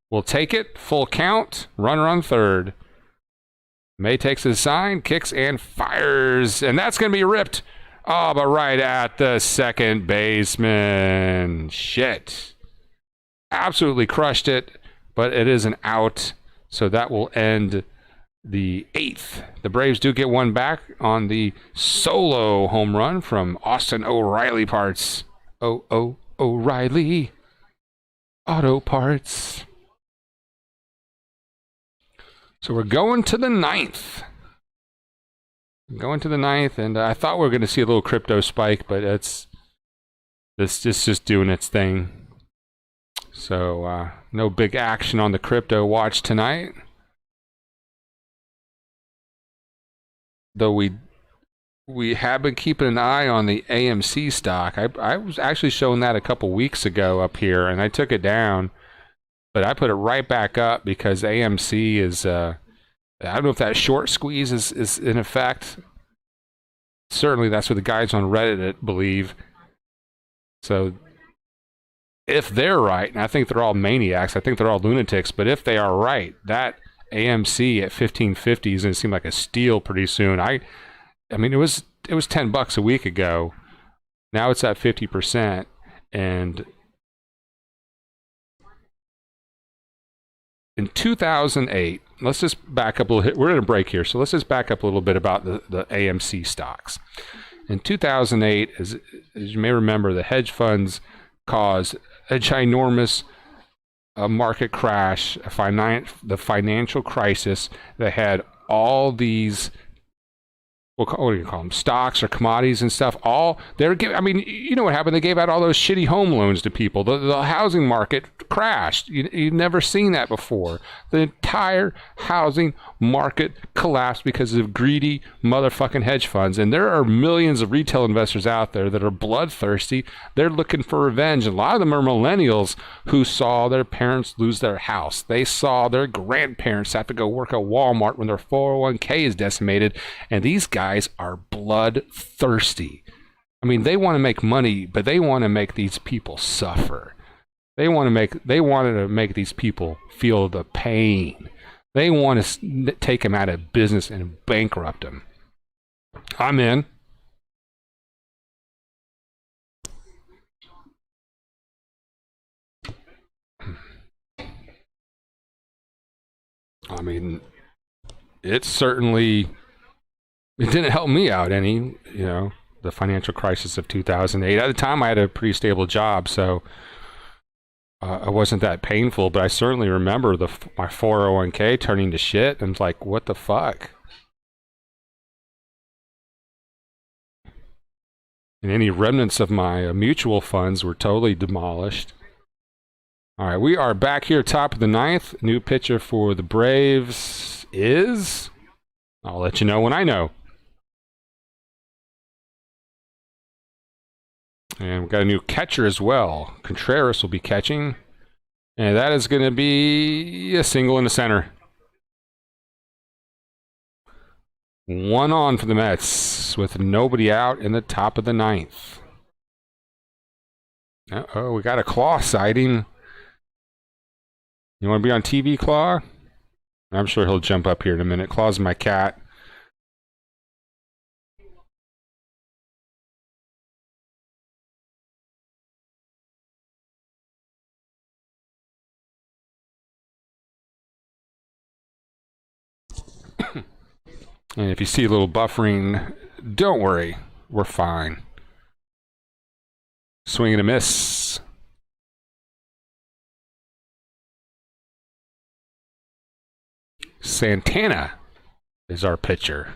We'll take it. Full count. Runner on third. May takes his sign, kicks and fires, and that's going to be ripped. Oh, but right at the second baseman. Shit. Absolutely crushed it, but it is an out, so that will end the 8th. The Braves do get one back on the solo home run from Austin O'Reilly Parts. O'Reilly Auto Parts. So we're going to the 9th. And I thought we were going to see a little crypto spike, but it's just doing its thing. So no big action on the crypto watch tonight. Though we have been keeping an eye on the AMC stock. I was actually showing that a couple weeks ago up here, and I took it down. But I put it right back up because AMC is, I don't know if that short squeeze is in effect. Certainly that's what the guys on Reddit believe. So if they're right, and I think they're all maniacs, I think they're all lunatics, but if they are right, that AMC at 1550 is going to seem like a steal pretty soon. I mean, it was $10 a week ago. Now it's at 50%, and in 2008, let's just back up a little. We're in a break here, so let's just back up a little bit about the AMC stocks. In 2008, as you may remember, the hedge funds caused a ginormous market crash, the financial crisis that had all these, what do you call them, stocks or commodities and stuff. I mean, you know what happened? They gave out all those shitty home loans to people. The housing market crashed. You've never seen that before. The entire housing market collapsed because of greedy motherfucking hedge funds. And there are millions of retail investors out there that are bloodthirsty. They're looking for revenge. A lot of them are millennials who saw their parents lose their house. They saw their grandparents have to go work at Walmart when their 401k is decimated. And these guys are bloodthirsty. I mean, they want to make money, but they want to make these people suffer. They wanted to make these people feel the pain. They want to take them out of business and bankrupt them. I'm in. I mean, it didn't help me out any, the financial crisis of 2008. At the time, I had a pretty stable job, so it wasn't that painful, but I certainly remember my 401k turning to shit, and like, what the fuck? And any remnants of my mutual funds were totally demolished. All right, we are back here, top of the 9th. New pitcher for the Braves is... I'll let you know when I know. And we've got a new catcher as well. Contreras will be catching. And that is going to be a single in the center. 1 on for the Mets with nobody out in the top of the 9th. Uh-oh, we got a Claw sighting. You want to be on TV, Claw? I'm sure he'll jump up here in a minute. Claw's my cat. And if you see a little buffering, don't worry. We're fine. Swing and a miss. Santana is our pitcher.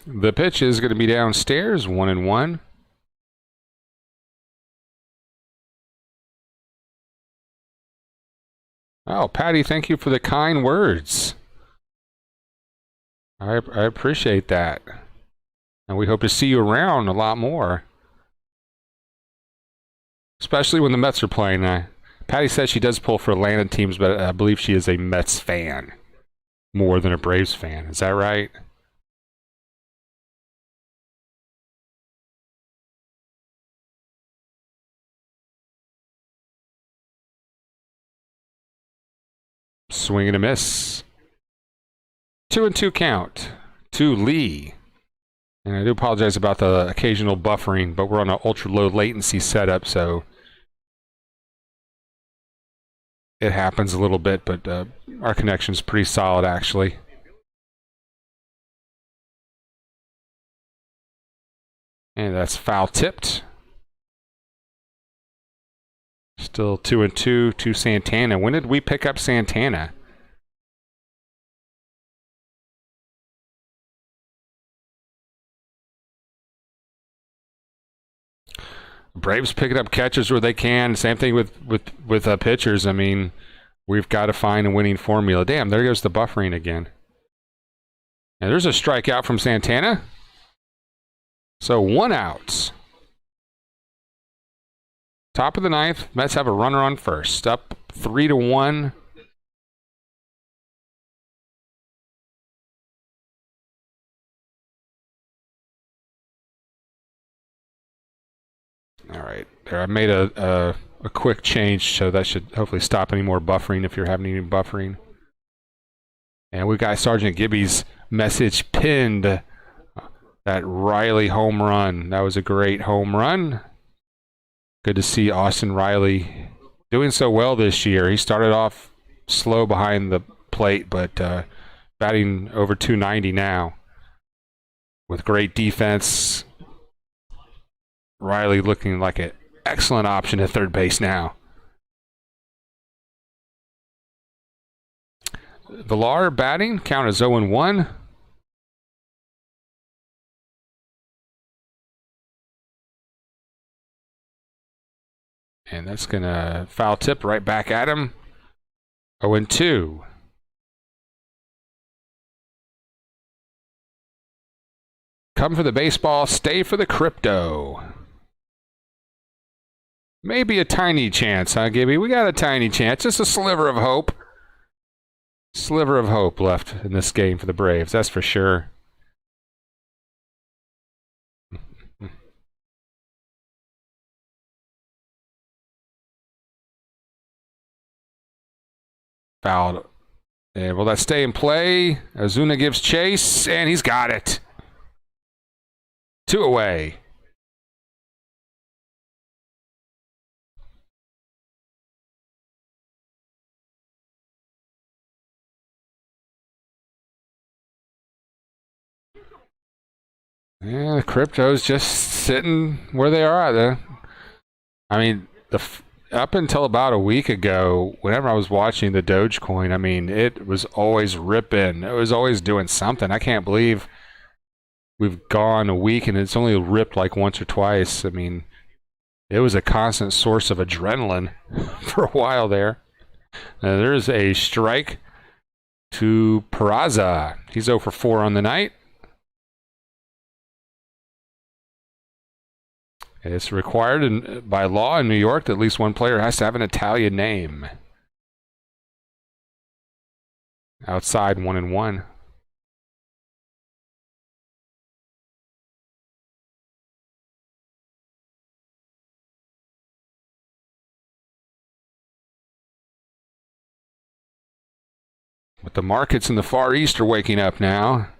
The pitch is going to be downstairs, 1-1. Oh, Patty, thank you for the kind words. I appreciate that. And we hope to see you around a lot more. Especially when the Mets are playing. Patty says she does pull for Atlanta teams, but I believe she is a Mets fan more than a Braves fan. Is that right? Swing and a miss. 2-2 count to Lee. And I do apologize about the occasional buffering, but we're on an ultra low latency setup, so it happens a little bit, but our connection is pretty solid, actually. And that's foul tipped. Still 2-2 to Santana. When did we pick up Santana? Braves picking up catchers where they can. Same thing with pitchers. I mean, we've got to find a winning formula. Damn, there goes the buffering again. And there's a strikeout from Santana. So 1 out. Top of the ninth. Mets have a runner on first. Up 3-1. All right, there. I made a quick change, so that should hopefully stop any more buffering if you're having any buffering. And we got Sergeant Gibby's message pinned. That Riley home run. That was a great home run. Good to see Austin Riley doing so well this year. He started off slow behind the plate, but batting over 290 now with great defense. Riley looking like an excellent option at third base now. Villar batting, count is 0-1. And that's going to foul tip right back at him. 0-2. Come for the baseball, stay for the crypto. Maybe a tiny chance, huh, Gibby? We got a tiny chance. Just a sliver of hope. Sliver of hope left in this game for the Braves, that's for sure. Fouled. And will that stay in play? Azuna gives chase, and he's got it. 2 away. Yeah, the crypto's just sitting where they are. I mean, up until about a week ago, whenever I was watching the Dogecoin, I mean, it was always ripping. It was always doing something. I can't believe we've gone a week and it's only ripped like once or twice. I mean, it was a constant source of adrenaline for a while there. There's a strike to Peraza. He's 0 for 4 on the night. It's required by law in New York that at least one player has to have an Italian name. Outside 1-1. But the markets in the Far East are waking up now.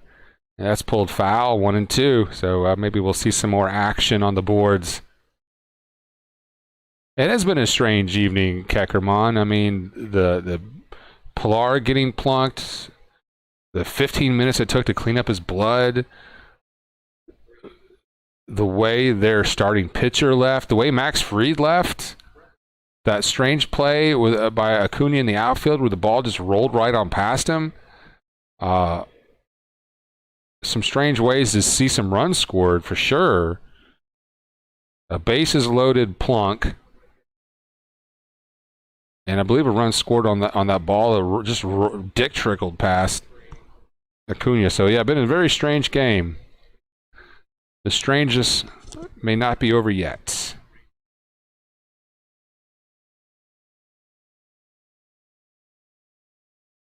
That's pulled foul, 1-2. So maybe we'll see some more action on the boards. It has been a strange evening, Keckerman. I mean, the Pilar getting plunked, the 15 minutes it took to clean up his blood, the way their starting pitcher left, the way Max Fried left, that strange play by Acuna in the outfield where the ball just rolled right on past him. Some strange ways to see some runs scored for sure. A bases loaded plunk. And I believe a run scored on that ball that just dick trickled past Acuna. So, yeah, been a very strange game. The strangest may not be over yet.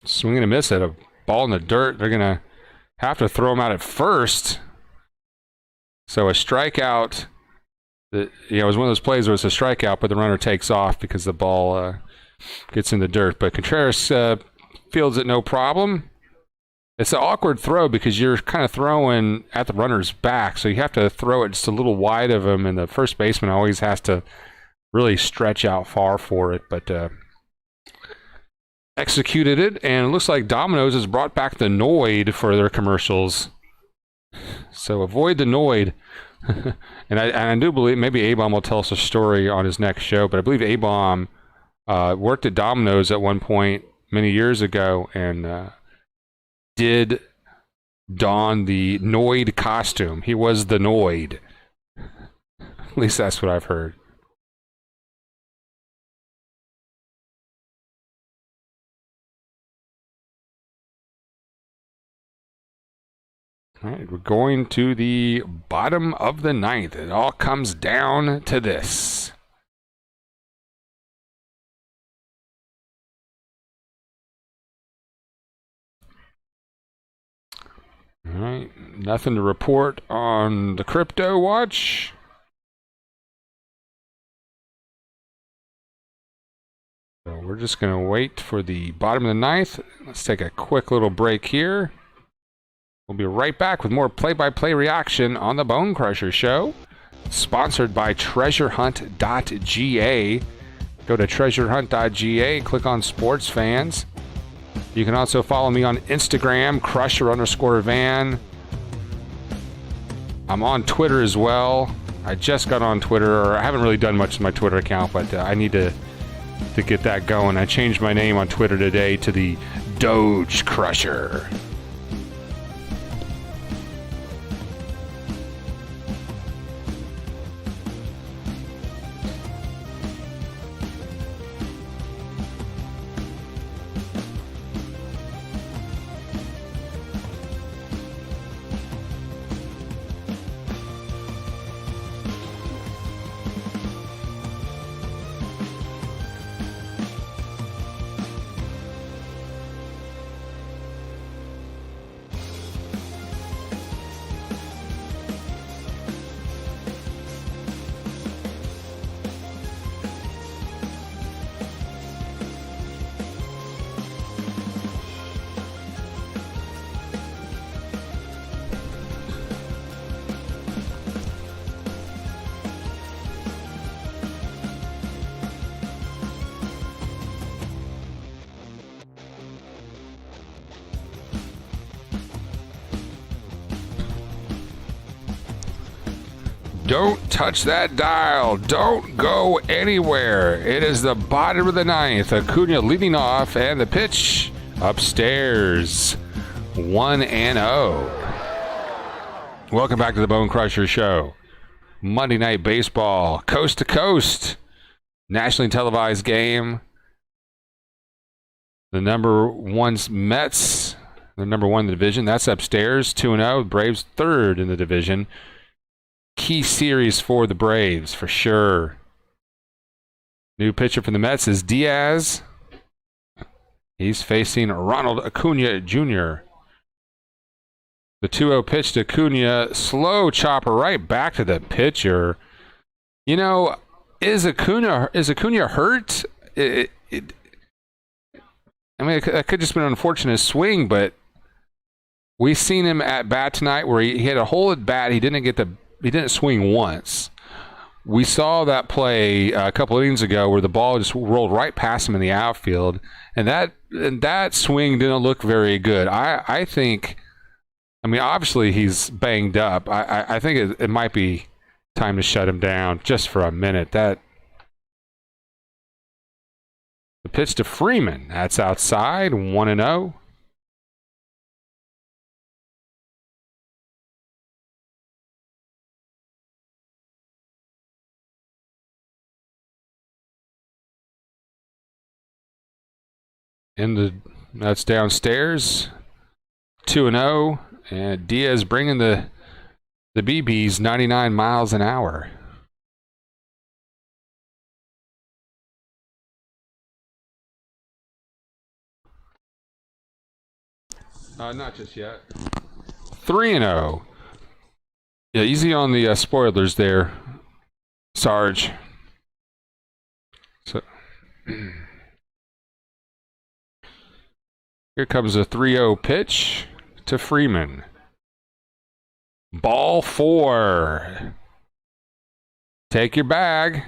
Swing and a miss at a ball in the dirt. They're going to have to throw him out at first. So a strikeout. It was one of those plays where it's a strikeout, but the runner takes off because the ball gets in the dirt. But Contreras fields it no problem. It's an awkward throw because you're kind of throwing at the runner's back, so you have to throw it just a little wide of him, and the first baseman always has to really stretch out far for it. But executed it, and it looks like Domino's has brought back the Noid for their commercials. So avoid the Noid. And I do believe maybe A-Bomb will tell us a story on his next show, but I believe A-Bomb worked at Domino's at one point many years ago and did don the Noid costume. He was the Noid. At least that's what I've heard. All right, we're going to the bottom of the ninth. It all comes down to this. All right, nothing to report on the crypto watch. So we're just going to wait for the bottom of the ninth. Let's take a quick little break here. We'll be right back with more play-by-play reaction on the Bone Crusher Show, sponsored by treasurehunt.ga. Go to treasurehunt.ga, click on Sports Fans. You can also follow me on Instagram, Crusher_Van. I'm on Twitter as well. I just got on Twitter, or I haven't really done much with my Twitter account, but I need to get that going. I changed my name on Twitter today to the DOGE Crusher. Don't touch that dial. Don't go anywhere. It is the bottom of the ninth. Acuna leading off, and the pitch upstairs. 1-0. Welcome back to the Bone Crusher Show. Monday Night Baseball, coast to coast. Nationally televised game. The number one's Mets. The number one in the division. That's upstairs. 2-0. Braves third in the division. Key series for the Braves, for sure. New pitcher for the Mets is Diaz. He's facing Ronald Acuna Jr. The 2-0 pitch to Acuna. Slow chopper right back to the pitcher. You know, is Acuna hurt? I mean, it could just been an unfortunate swing, but we've seen him at bat tonight where he had a hole at bat. He didn't swing once. we saw that play a couple innings ago where the ball just rolled right past him in the outfield, and that swing didn't look very good. I think, I mean, obviously he's banged up. I think it might be time to shut him down just for a minute. The pitch to Freeman. That's outside, 1-0. That's downstairs, 2-0, and Diaz bringing the BBs 99 miles an hour. Not just yet. 3-0. Yeah, easy on the spoilers there, Sarge. So here comes a 3-0 pitch to Freeman. Ball 4. Take your bag.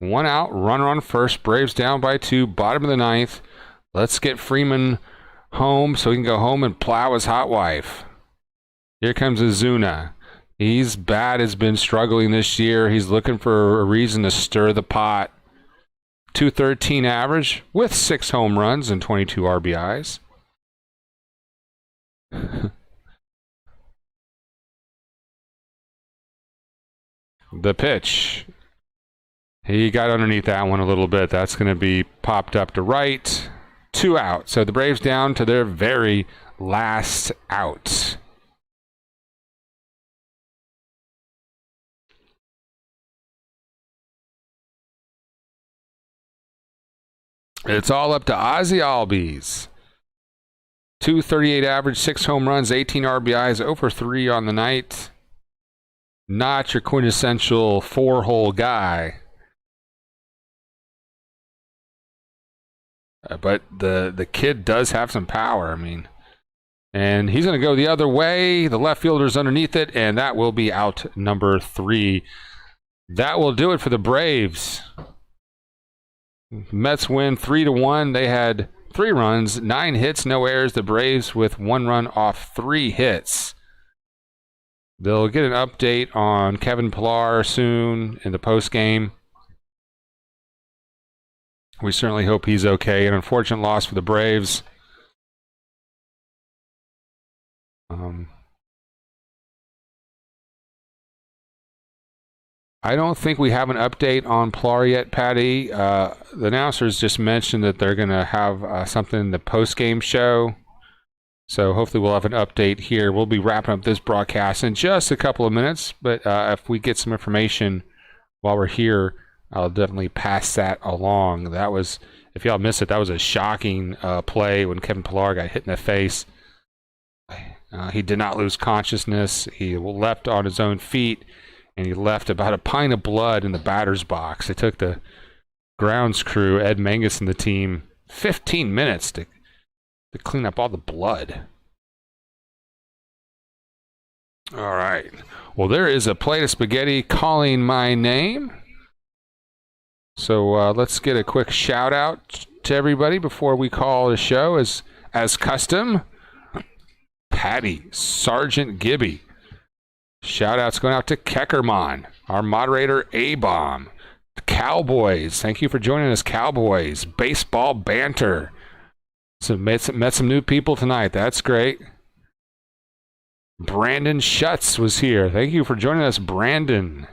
One out, runner on first. Braves down by 2, bottom of the 9th. Let's get Freeman home so he can go home and plow his hot wife. Here comes Azuna. He's bad, has been struggling this year. He's looking for a reason to stir the pot. 213 average with 6 home runs and 22 RBIs. The pitch. He got underneath that one a little bit. That's going to be popped up to right. 2 out. So the Braves down to their very last out. It's all up to Ozzy Albies. 238 average, 6 home runs, 18 RBIs, over 3 on the night. Not your quintessential 4-hole guy. But the kid does have some power, I mean. And he's going to go the other way. The left fielder's underneath it, and that will be out number 3. That will do it for the Braves. Mets win 3-1. They had 3 runs, 9 hits, no errors. The Braves with 1 run off 3 hits. They'll get an update on Kevin Pillar soon in the postgame. We certainly hope he's okay. An unfortunate loss for the Braves. I don't think we have an update on Pillar yet, Patty. The announcers just mentioned that they're going to have something in the post-game show. So hopefully we'll have an update here. We'll be wrapping up this broadcast in just a couple of minutes. But if we get some information while we're here, I'll definitely pass that along. That was, if y'all missed it, that was a shocking play when Kevin Pillar got hit in the face. He did not lose consciousness. He left on his own feet, and he left about a pint of blood in the batter's box. It took the grounds crew, Ed Mangus and the team, 15 minutes to clean up all the blood. All right. Well, there is a plate of spaghetti calling my name. So let's get a quick shout out to everybody before we call the show as custom. Patty, Sergeant Gibby. Shout outs going out to Keckerman, our moderator A-Bomb. Cowboys, thank you for joining us, Cowboys. Baseball banter. So met some new people tonight. That's great. Brandon Schutz was here. Thank you for joining us, Brandon.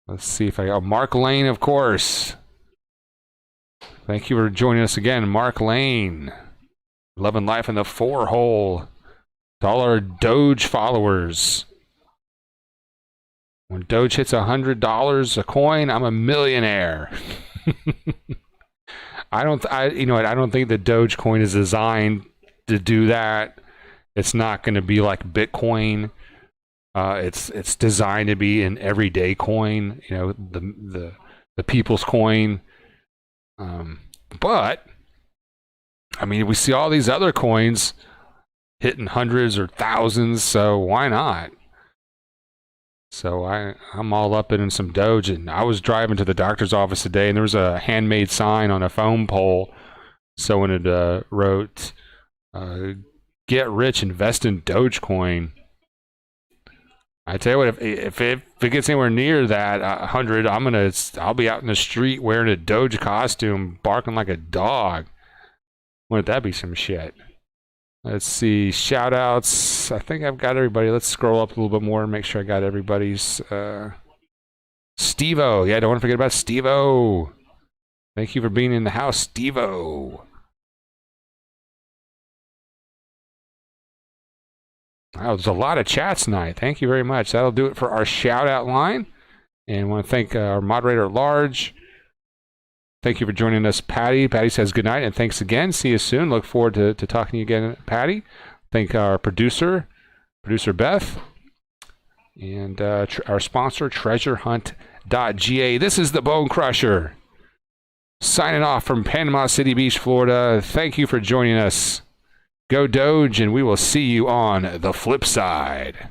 Let's see if I got Mark Lane, of course. Thank you for joining us again, Mark Lane. Loving life in the 4-hole. To all our Doge followers. When Doge hits $100 a coin, I'm a millionaire. I don't think the Dogecoin is designed to do that. It's not going to be like Bitcoin. It's designed to be an everyday coin, the people's coin. But I mean, we see all these other coins hitting hundreds or thousands, so why not? So I'm all up in some Doge, and I was driving to the doctor's office today, and there was a handmade sign on a phone pole. Someone had wrote, "Get rich, invest in Dogecoin." I tell you what, if it gets anywhere near that 100, I'll be out in the street wearing a Doge costume, barking like a dog. Wouldn't that be some shit? Let's see, shout outs. I think I've got everybody. Let's scroll up a little bit more and make sure I got everybody's. Steve-O. Yeah, don't want to forget about Steve-O. Thank you for being in the house, Steve-O. Wow, there's a lot of chats tonight. Thank you very much. That'll do it for our shout out line. And I want to thank our moderator at large. Thank you for joining us, Patty. Patty says good night and thanks again. See you soon. Look forward to talking to you again, Patty. Thank our producer Beth. And our sponsor, treasurehunt.ga. This is the Bone Crusher. Signing off from Panama City Beach, Florida. Thank you for joining us. Go Doge, and we will see you on the flip side.